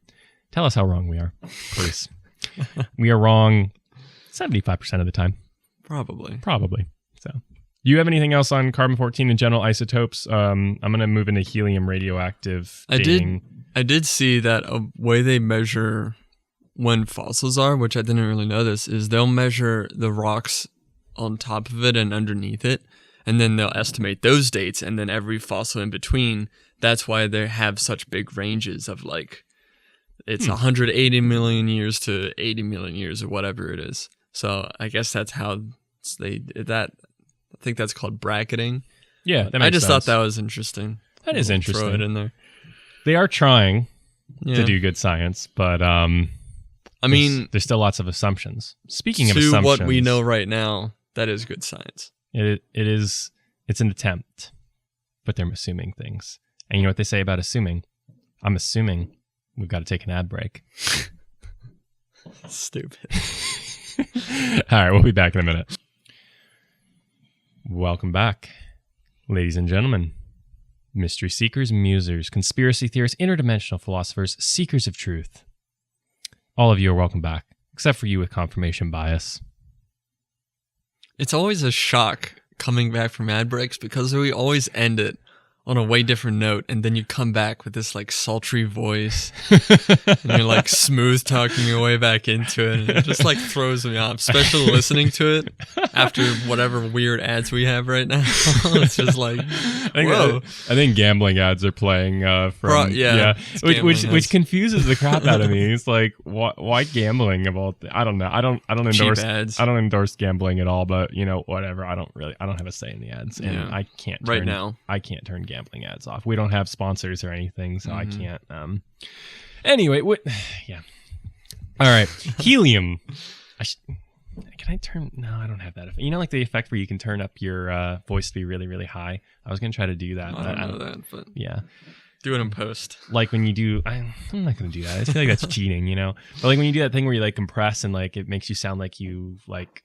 Tell us how wrong we are, please. We are wrong 75% of the time. Probably. So You have anything else on carbon-14 and general isotopes? I'm going to move into helium radioactive dating. I did see that a way they measure when fossils are, which I didn't really know this, is they'll measure the rocks on top of it and underneath it, and then they'll estimate those dates, and then every fossil in between. That's why they have such big ranges of like, it's 180 million years to 80 million years or whatever it is. So I guess that's how I think that's called bracketing. Yeah, that makes I just sense. thought that was interesting. That is interesting. Throw it in there. They are trying to do good science, but I mean, there's still lots of assumptions. Speaking of assumptions, what we know right now, that is good science. It's an attempt, but they're assuming things. And you know what they say about assuming? I'm assuming we've got to take an ad break. Stupid. All right, we'll be back in a minute. Welcome back, ladies and gentlemen. Mystery seekers, musers, conspiracy theorists, interdimensional philosophers, seekers of truth. All of you are welcome back, except for you with confirmation bias. It's always a shock coming back from ad breaks because we always end it on a way different note, and then you come back with this like sultry voice, and you're like smooth talking your way back into it, and it just like throws me off, especially listening to it after whatever weird ads we have right now. It's just like, whoa. I think gambling ads are playing which confuses the crap out of me. It's like, why gambling I don't know. I don't endorse ads. I don't endorse gambling at all, but you know, whatever. I don't have a say in the ads, and I can't turn gambling ads off. We don't have sponsors or anything, so I can't. Anyway, yeah. All right, helium. Can I turn? No, I don't have that effect. You know, like the effect where you can turn up your voice to be really, really high. I was gonna try to do that. I don't know that, but yeah, do it in post. Like when you do, I'm not gonna do that. I feel like that's cheating, you know. But like when you do that thing where you like compress and like it makes you sound like you like.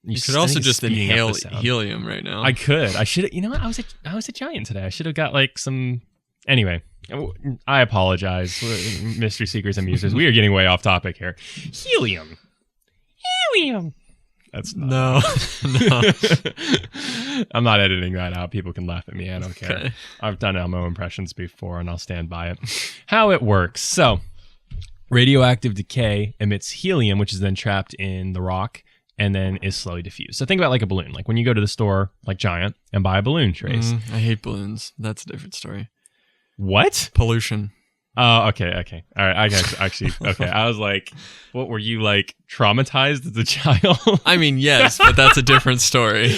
You could also just inhale helium right now. I could. I should. You know what? I was a giant today. I should have got like some. Anyway, I apologize, mystery seekers and musers. We are getting way off topic here. Helium. That's not. No. I'm not editing that out. People can laugh at me. I don't care. Okay. I've done Elmo impressions before, and I'll stand by it. How it works. So, radioactive decay emits helium, which is then trapped in the rock, and then is slowly diffused. So think about like a balloon. Like when you go to the store, like Giant, and buy a balloon, Trace. I hate balloons. That's a different story. What? Pollution. Oh, okay. All right, I guess actually. Okay, I was like, what were you like traumatized as a child? I mean, yes, but that's a different story.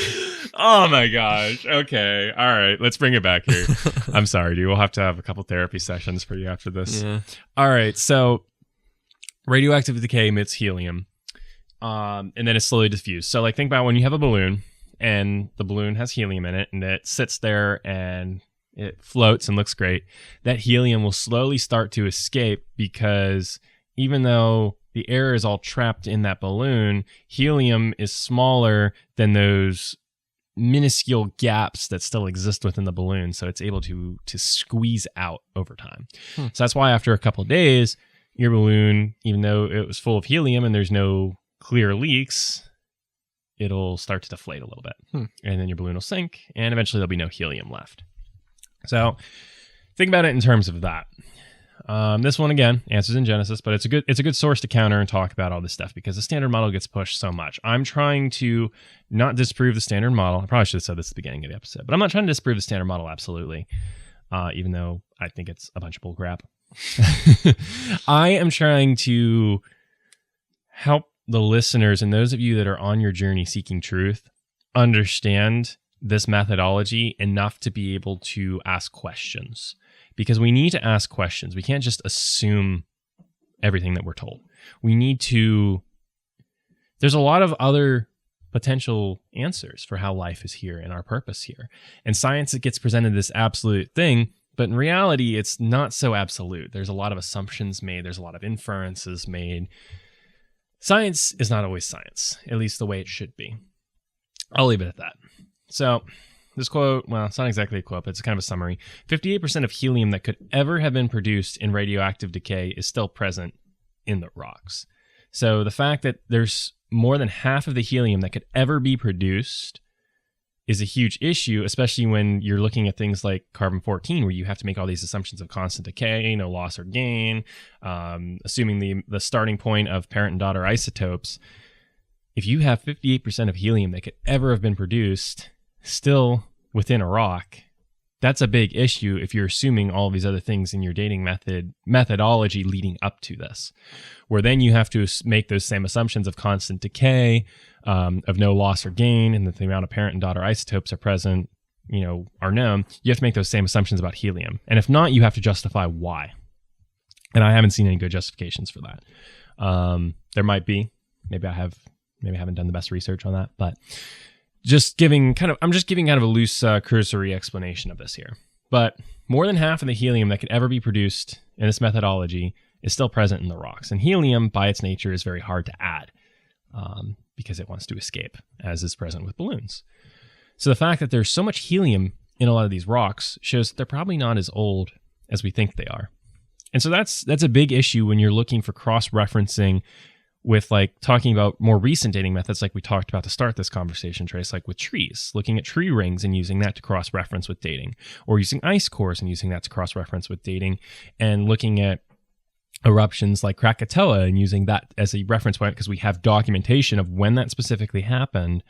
Oh my gosh. Okay. All right, let's bring it back here. I'm sorry, dude. We'll have to have a couple therapy sessions for you after this. Yeah. All right. So, radioactive decay emits helium. And then it's slowly diffused. So like think about when you have a balloon and the balloon has helium in it and it sits there and it floats and looks great. That helium will slowly start to escape because even though the air is all trapped in that balloon, helium is smaller than those minuscule gaps that still exist within the balloon. So it's able to squeeze out over time. So that's why after a couple of days, your balloon, even though it was full of helium and there's no clear leaks, it'll start to deflate a little bit. And then your balloon will sink and eventually there'll be no helium left. So think about it in terms of that. This one again answers in Genesis, but it's a good source to counter and talk about all this stuff because the standard model gets pushed so much. I'm trying to not disprove the standard model. I probably should have said this at the beginning of the episode, but I'm not trying to disprove the standard model absolutely, even though I think it's a bunch of bull crap. I am trying to help the listeners and those of you that are on your journey seeking truth understand this methodology enough to be able to ask questions, because we need to ask questions. We can't just assume everything that we're told. We need to, there's a lot of other potential answers for how life is here and our purpose here. And science, it gets presented this absolute thing, but in reality, it's not so absolute. There's a lot of assumptions made. There's a lot of inferences made. Science is not always science, at least the way it should be. I'll leave it at that. So this quote, well, it's not exactly a quote, but it's kind of a summary. 58% of helium that could ever have been produced in radioactive decay is still present in the rocks. So the fact that there's more than half of the helium that could ever be produced is a huge issue, especially when you're looking at things like carbon-14, where you have to make all these assumptions of constant decay, no loss or gain, assuming the starting point of parent and daughter isotopes. If you have 58% of helium that could ever have been produced still within a rock, that's a big issue if you're assuming all these other things in your dating methodology leading up to this, where then you have to make those same assumptions of constant decay, of no loss or gain, and that the amount of parent and daughter isotopes are present, are known. You have to make those same assumptions about helium. And if not, you have to justify why. And I haven't seen any good justifications for that. There might be. Maybe I haven't done the best research on that, but I'm just giving kind of a loose, cursory explanation of this here. But more than half of the helium that could ever be produced in this methodology is still present in the rocks. And helium, by its nature, is very hard to add because it wants to escape, as is present with balloons. So the fact that there's so much helium in a lot of these rocks shows that they're probably not as old as we think they are. And so that's a big issue when you're looking for cross-referencing with talking about more recent dating methods, like we talked about to start this conversation, Trace, like with trees, looking at tree rings and using that to cross-reference with dating, or using ice cores and using that to cross-reference with dating, and looking at eruptions like Krakatoa and using that as a reference point because we have documentation of when that specifically happened,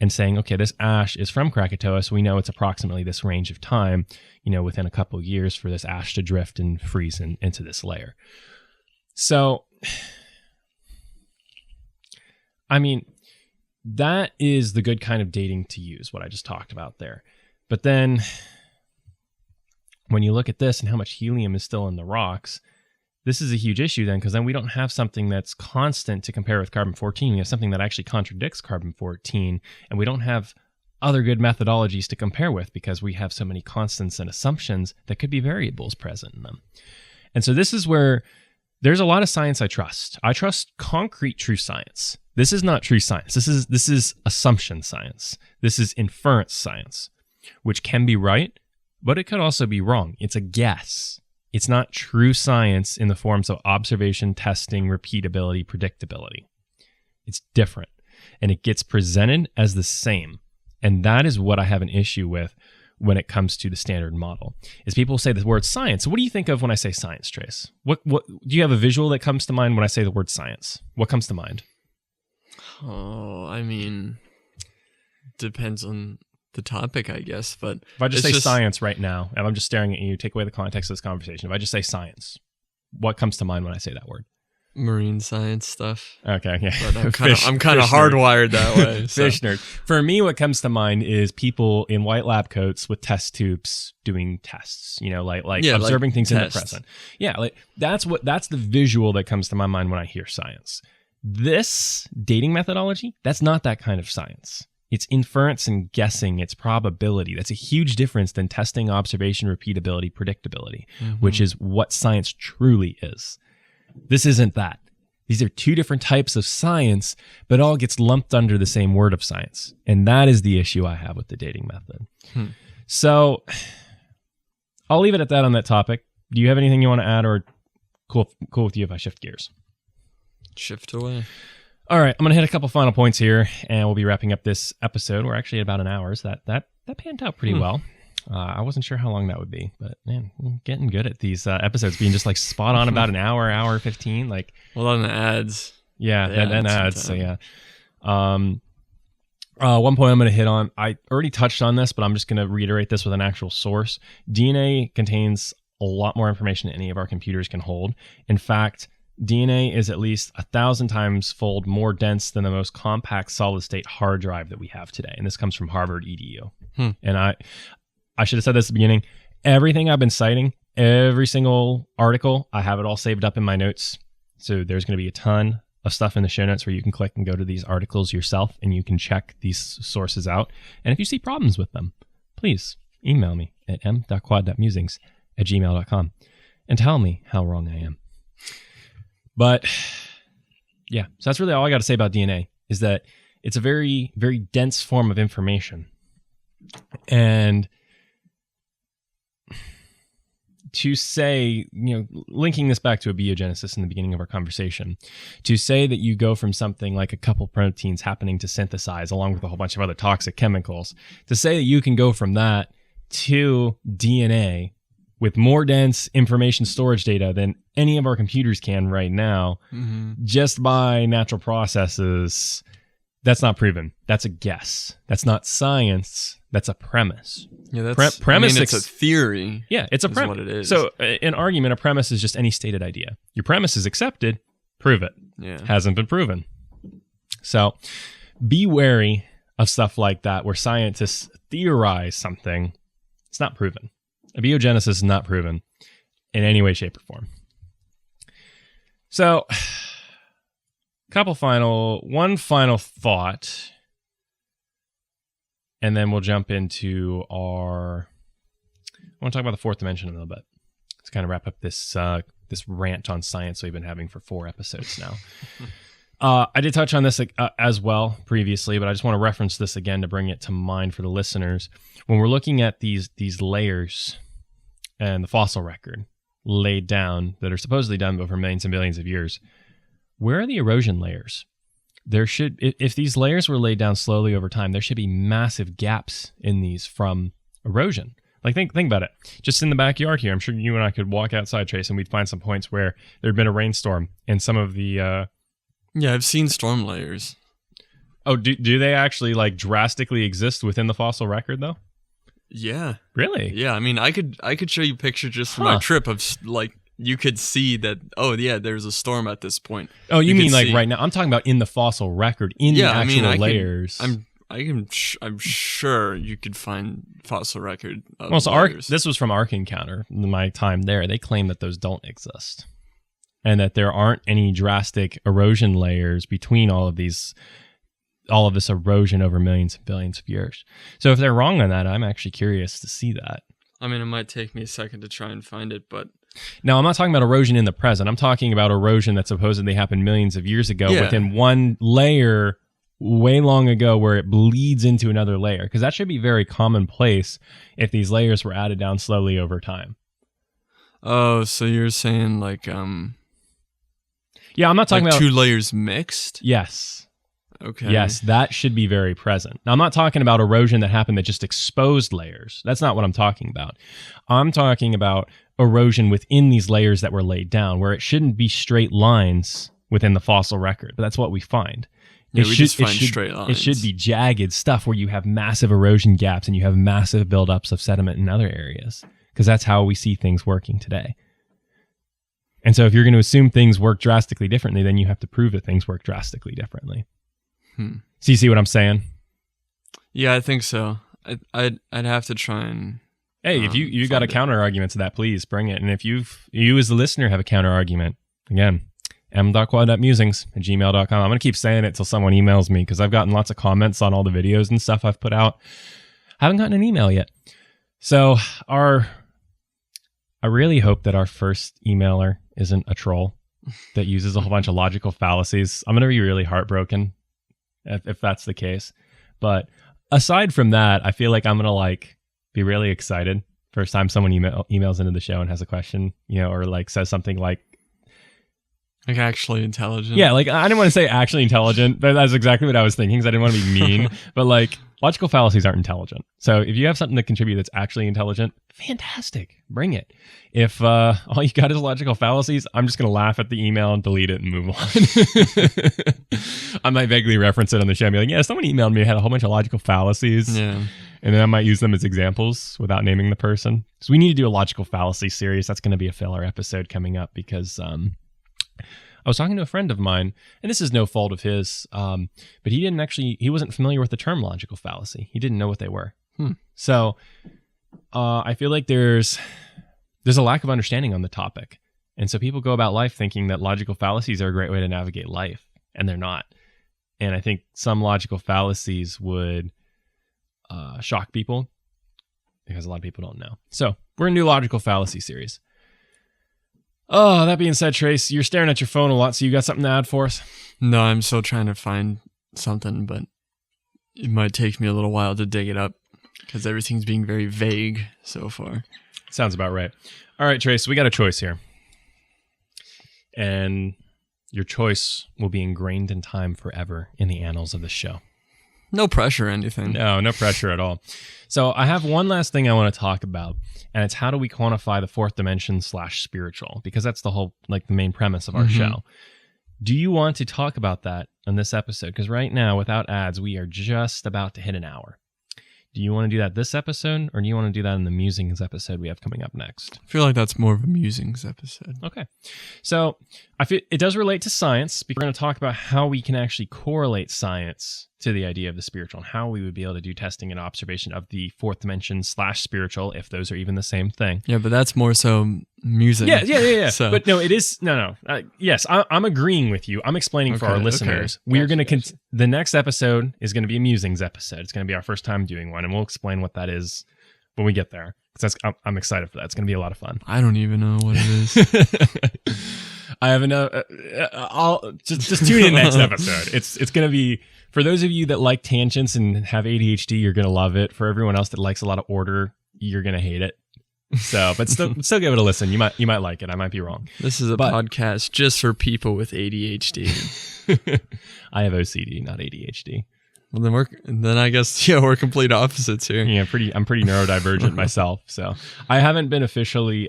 and saying, okay, this ash is from Krakatoa, so we know it's approximately this range of time, within a couple of years for this ash to drift and freeze into this layer. So I mean, that is the good kind of dating to use, what I just talked about there. But then when you look at this and how much helium is still in the rocks, this is a huge issue then, because then we don't have something that's constant to compare with carbon-14. We have something that actually contradicts carbon-14, and we don't have other good methodologies to compare with because we have so many constants and assumptions that could be variables present in them. And so this is where there's a lot of science I trust. I trust concrete true science. This is not true science. This is assumption science. This is inference science, which can be right, but it could also be wrong. It's a guess. It's not true science in the forms of observation, testing, repeatability, predictability. It's different, and it gets presented as the same. And that is what I have an issue with when it comes to the standard model, is people say the word science. So what do you think of when I say science, Trace? What do you have a visual that comes to mind when I say the word science? What comes to mind? Oh, I mean, depends on the topic, I guess. But if I just say science right now, and I'm just staring at you, take away the context of this conversation. If I just say science, what comes to mind when I say that word? Marine science stuff. Okay, yeah. But I'm kind of hardwired that way. So. Fish nerd. For me, what comes to mind is people in white lab coats with test tubes doing tests. Observing things in the present. Yeah, that's the visual that comes to my mind when I hear science. This dating methodology, that's not that kind of science. It's inference and guessing. It's probability. That's a huge difference than testing, observation, repeatability, predictability, which is what science truly is. This isn't that. These are two different types of science, but all gets lumped under the same word of science. And that is the issue I have with the dating method. So I'll leave it at that on that topic. Do you have anything you want to add, or cool with you if I shift gears? Shift away. All right, I'm going to hit a couple final points here, and we'll be wrapping up this episode. We're actually at about an hour, so that panned out pretty well. I wasn't sure how long that would be, but man, I'm getting good at these episodes being just spot on about an hour 15. A lot of ads. Yeah, and ads. So yeah. One point I'm going to hit on, I already touched on this, but I'm just going to reiterate this with an actual source. DNA contains a lot more information than any of our computers can hold. In fact, DNA is at least 1,000 times fold more dense than the most compact solid state hard drive that we have today. And this comes from Harvard EDU. And I should have said this at the beginning. Everything I've been citing, every single article, I have it all saved up in my notes. So there's going to be a ton of stuff in the show notes where you can click and go to these articles yourself, and you can check these sources out. And if you see problems with them, please email me at m.quad.musings@gmail.com and tell me how wrong I am. But yeah, so that's really all I got to say about DNA, is that it's a very, very dense form of information. And to say, linking this back to abiogenesis in the beginning of our conversation, to say that you go from something like a couple proteins happening to synthesize along with a whole bunch of other toxic chemicals, to say that you can go from that to DNA with more dense information storage data than any of our computers can right now, just by natural processes, that's not proven. That's a guess. That's not science. That's a premise. Yeah, that's premise. It's a theory. Yeah, it's a premise. What it is. So, an argument, a premise is just any stated idea. Your premise is accepted. Prove it. Yeah, hasn't been proven. So, be wary of stuff like that, where scientists theorize something. It's not proven. Abiogenesis is not proven in any way, shape, or form. So, one final thought, and then we'll jump into I want to talk about the fourth dimension a little bit. Let's kind of wrap up this rant on science we've been having for 4 episodes now. I did touch on this as well previously, but I just want to reference this again to bring it to mind for the listeners. When we're looking at these layers and the fossil record laid down that are supposedly done over millions and billions of years, where are the erosion layers? If these layers were laid down slowly over time, there should be massive gaps in these from erosion. Like think about it. Just in the backyard here, I'm sure you and I could walk outside, Trace, and we'd find some points where there'd been a rainstorm and some of the yeah, I've seen storm layers. Oh, do they actually like drastically exist within the fossil record though? Yeah. Really? Yeah, I mean, I could show you pictures just from my trip of like you could see that. Oh yeah, there's a storm at this point. Oh, you mean like right now? I'm talking about in the fossil record, in the actual layers. I'm sure you could find fossil record. Well, so this was from Ark Encounter. My time there, they claim that those don't exist, and that there aren't any drastic erosion layers between all of this erosion over millions and billions of years. So if they're wrong on that, I'm actually curious to see that. I mean, it might take me a second to try and find it, but... No, I'm not talking about erosion in the present. I'm talking about erosion that supposedly happened millions of years ago within one layer way long ago where it bleeds into another layer. Because that should be very commonplace if these layers were added down slowly over time. Oh, so you're saying like... Yeah, I'm not talking about... 2 layers mixed? Yes. Okay. Yes, that should be very present. Now, I'm not talking about erosion that happened that just exposed layers. That's not what I'm talking about. I'm talking about erosion within these layers that were laid down, where it shouldn't be straight lines within the fossil record, but that's what we find. Yeah, we just find straight lines. It should be jagged stuff where you have massive erosion gaps and you have massive buildups of sediment in other areas, because that's how we see things working today. And so if you're going to assume things work drastically differently, then you have to prove that things work drastically differently. So you see what I'm saying? Yeah, I think so. I'd have to try and... Hey, if you got a counter argument to that, please bring it. And if you as the listener have a counter argument, again, m.quad.musings@gmail.com. I'm going to keep saying it till someone emails me, because I've gotten lots of comments on all the videos and stuff I've put out. I haven't gotten an email yet. So I really hope that our first emailer isn't a troll that uses a whole bunch of logical fallacies. I'm going to be really heartbroken if that's the case. But aside from that, I feel like I'm going to be really excited first time someone emails into the show and has a question, or says something like actually intelligent. Yeah, I didn't want to say actually intelligent, but that's exactly what I was thinking, because I didn't want to be mean. But logical fallacies aren't intelligent. So if you have something to contribute that's actually intelligent, fantastic, bring it. If all you got is logical fallacies, I'm just going to laugh at the email and delete it and move on. I might vaguely reference it on the show and be like, yeah, someone emailed me, had a whole bunch of logical fallacies. Yeah. And then I might use them as examples without naming the person. So we need to do a logical fallacy series. That's going to be a filler episode coming up, because I was talking to a friend of mine, and this is no fault of his, but he wasn't familiar with the term logical fallacy. He didn't know what they were. So I feel like there's a lack of understanding on the topic. And so people go about life thinking that logical fallacies are a great way to navigate life, and they're not. And I think some logical fallacies would shock people, because a lot of people don't know. So we're in a new logical fallacy series. Oh, that being said, Trace, you're staring at your phone a lot, so you got something to add for us? No, I'm still trying to find something, but it might take me a little while to dig it up, because everything's being very vague so far. Sounds about right. All right, Trace, we got a choice here. And your choice will be ingrained in time forever in the annals of the show. No pressure or anything. No pressure at all. So I have one last thing I want to talk about, and it's how do we quantify the fourth dimension / spiritual? Because that's the whole, like, the main premise of our show. Do you want to talk about that on this episode? Because right now, without ads, we are just about to hit an hour. Do you want to do that this episode, or do you want to do that in the musings episode we have coming up next? I feel like that's more of a musings episode. Okay. So I feel it does relate to science, because we're going to talk about how we can actually correlate science to the idea of the spiritual and how we would be able to do testing and observation of the fourth dimension / spiritual, if those are even the same thing. Yeah, but that's more so music. Yeah. So. But no, it is, no. Yes, I'm agreeing with you. I'm explaining for our listeners. Okay. We're going to, the next episode is going to be a musings episode. It's going to be our first time doing one, and we'll explain what that is when we get there. Because I'm excited for that. It's going to be a lot of fun. I don't even know what it is. I have enough. I'll just tune in next episode. It's going to be, for those of you that like tangents and have ADHD, you're going to love it. For everyone else that likes a lot of order, you're going to hate it. So, but still give it a listen. You might like it. I might be wrong. This is a podcast just for people with ADHD. I have OCD, not ADHD. Well, then I guess we're complete opposites here. Yeah, I'm pretty neurodivergent myself. So I haven't been officially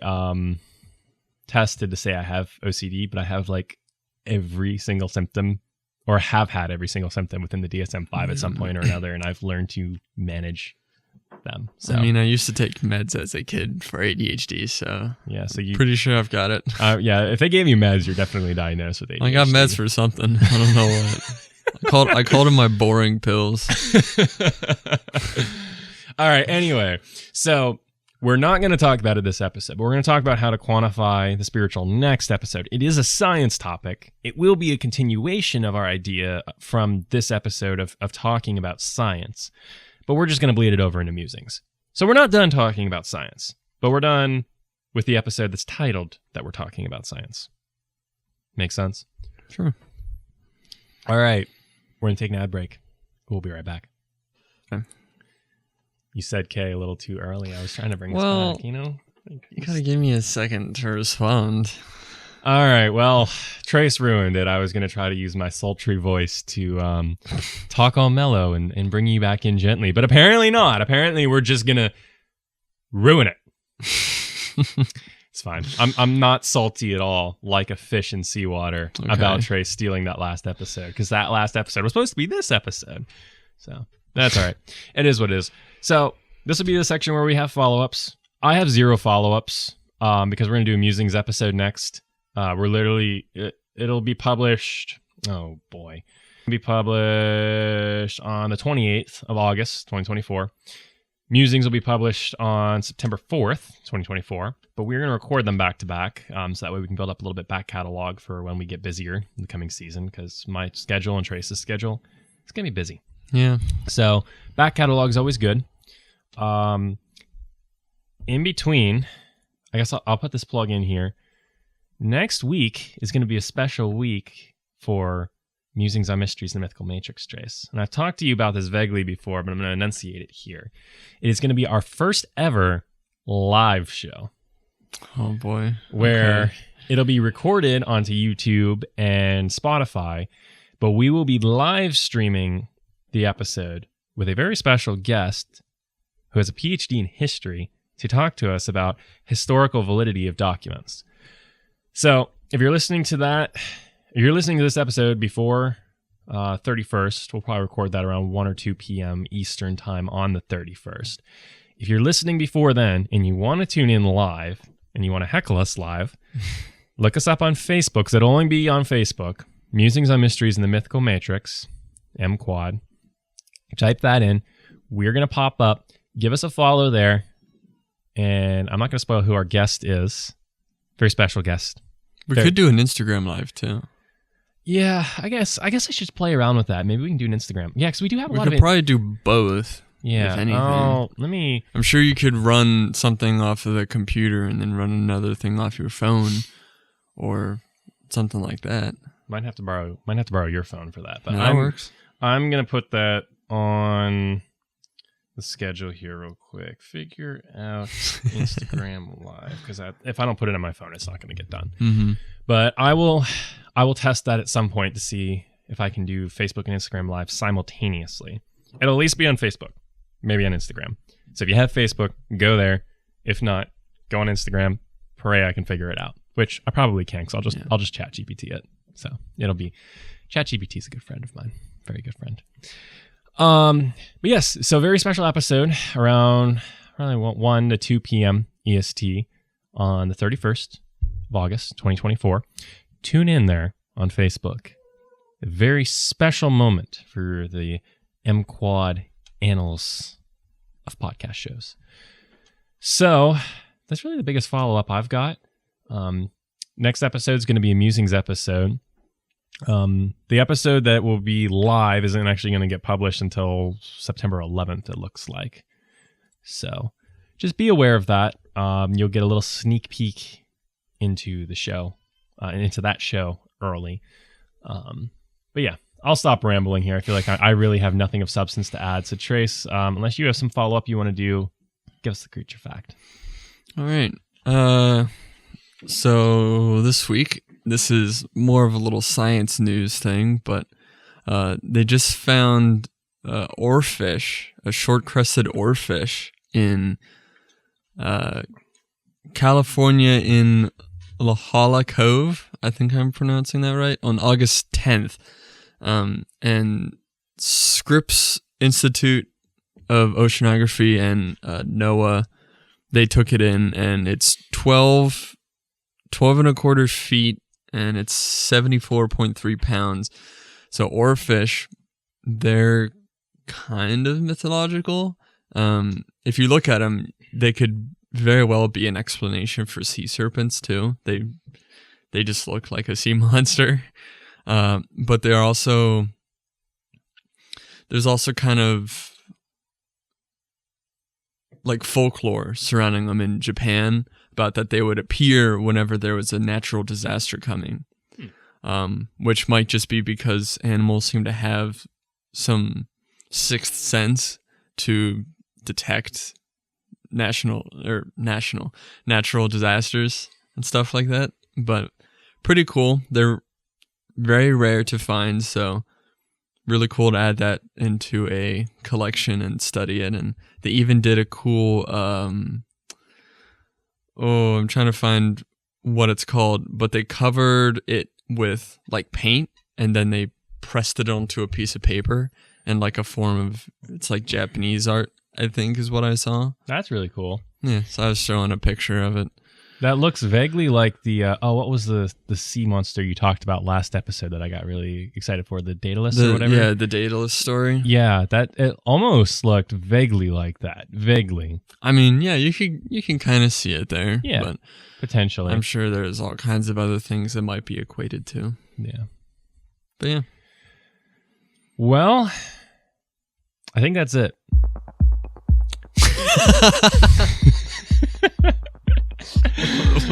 tested to say I have OCD, but I have like every single symptom, or have had every single symptom within the DSM-5 at some point or another, and I've learned to manage them. So I mean, I used to take meds as a kid for ADHD, so yeah, so you pretty sure I've got it. Yeah, if they gave you meds, you're definitely diagnosed with ADHD. I got meds for something. I don't know what. I called them my boring pills. All right. Anyway, so we're not going to talk about it this episode, but we're going to talk about how to quantify the spiritual next episode. It is a science topic. It will be a continuation of our idea from this episode of talking about science, but we're just going to bleed it over into musings. So we're not done talking about science, but we're done with the episode that's titled that we're talking about science. Make sense? Sure. All right. We're going to take an ad break. We'll be right back. Okay. You said K a little too early. I was trying to bring us back, you know? You gotta give me a second to respond. All right. Well, Trace ruined it. I was going to try to use my sultry voice to talk all mellow and bring you back in gently. But apparently not. Apparently we're just going to ruin it. It's fine. I'm not salty at all, like a fish in seawater, about Trace stealing that last episode, because that last episode was supposed to be this episode. So that's all right. It is what it is. So this will be the section where we have follow-ups. I have 0 follow-ups because we're going to do a musings episode next. We're literally, it'll be published. Oh boy. It'll be published on the 28th of August, 2024. Musings will be published on September 4th, 2024, but we're going to record them back to back, so that way we can build up a little bit back catalog for when we get busier in the coming season, because my schedule and Trace's schedule, it's going to be busy. Yeah. So back catalog is always good. In between, I guess I'll put this plug in here. Next week is going to be a special week for Musings on Mysteries in the Mythical Matrix, Trace. And I've talked to you about this vaguely before, but I'm going to enunciate it here. It is going to be our first ever live show. Oh, boy. Where it'll be recorded onto YouTube and Spotify, but we will be live streaming the episode with a very special guest who has a PhD in history to talk to us about historical validity of documents. So if you're listening to that, if you're listening to this episode before 31st, we'll probably record that around 1 or 2 p.m. Eastern time on the 31st. If you're listening before then and you want to tune in live and you want to heckle us live, look us up on Facebook, because it'll only be on Facebook. Musings on Mysteries in the Mythical Matrix, M-Quad. Type that in. We're going to pop up. Give us a follow there. And I'm not going to spoil who our guest is. Very special guest. We could do an Instagram live too. Yeah, I guess I should play around with that. Maybe we can do an Instagram. Yeah, because we do have a lot of... We could probably do both. Yeah. If anything. Oh, I'm sure you could run something off of the computer and then run another thing off your phone, or something like that. Might have to borrow your phone for that. But that works. I'm gonna put that on the schedule here real quick. Figure out Instagram Live, because if I don't put it on my phone, it's not going to get done. Mm-hmm. But I will test that at some point to see if I can do Facebook and Instagram Live simultaneously. It'll at least be on Facebook, maybe on Instagram. So if you have Facebook, go there. If not, go on Instagram. Pray I can figure it out, which I probably can, because I'll just chat GPT it. So it'll be ChatGPT is a good friend of mine, very good friend. But yes, so very special episode around probably 1 to 2 p.m. EST on the 31st of August, 2024. Tune in there on Facebook. A very special moment for the MQuad annals of podcast shows. So that's really the biggest follow-up I've got. Next episode is going to be a Musings episode. The episode that will be live isn't actually going to get published until September 11th, it looks like. So just be aware of that. You'll get a little sneak peek into the show, into that show early. But yeah, I'll stop rambling here. I feel like I really have nothing of substance to add. So Trace, unless you have some follow-up you want to do, give us the creature fact. All right. So this week, this is more of a little science news thing, but they just found oarfish, a short-crested oarfish in California in La Jolla Cove. I think I'm pronouncing that right, on August 10th. And Scripps Institute of Oceanography and NOAA, they took it in, and it's 12 and a quarter feet, and it's 74.3 pounds. So oarfish, they're kind of mythological. If you look at them, they could very well be an explanation for sea serpents too. They just look like a sea monster. But they're also, there's also kind of like folklore surrounding them in Japan about that they would appear whenever there was a natural disaster coming, which might just be because animals seem to have some sixth sense to detect natural disasters and stuff like that. But pretty cool. They're very rare to find, so really cool to add that into a collection and study it. And they even did a cool I'm trying to find what it's called, but they covered it with like paint, and then they pressed it onto a piece of paper and like a form of, it's like Japanese art, I think is what I saw. That's really cool. Yeah, so I was showing a picture of it. That looks vaguely like the what was the sea monster you talked about last episode that I got really excited for, the Daedalus or whatever? Yeah, the Daedalus story. Yeah, it almost looked vaguely like that. Vaguely. I mean, yeah, you can kind of see it there. Yeah, but potentially. I'm sure there's all kinds of other things that might be equated to. Yeah. But yeah. Well, I think that's it.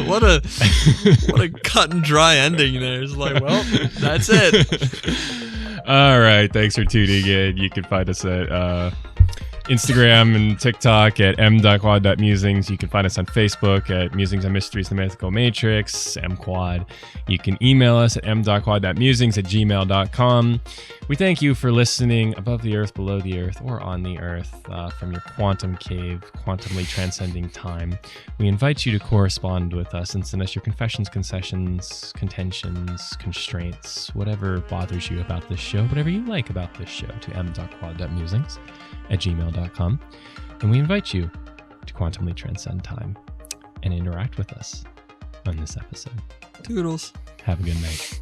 What a cut and dry ending there. It's like, well, that's it. All right. Thanks for tuning in. You can find us at Instagram and TikTok at m.quad.musings. You can find us on Facebook at Musings and Mysteries, the Mythical Matrix, mquad. You can email us at m.quad.musings@gmail.com. We thank you for listening above the earth, below the earth, or on the earth from your quantum cave, quantumly transcending time. We invite you to correspond with us and send us your confessions, concessions, contentions, constraints, whatever bothers you about this show, whatever you like about this show, to m.quad.musings@gmail.com. And we invite you to quantumly transcend time and interact with us on this episode. Toodles. Have a good night.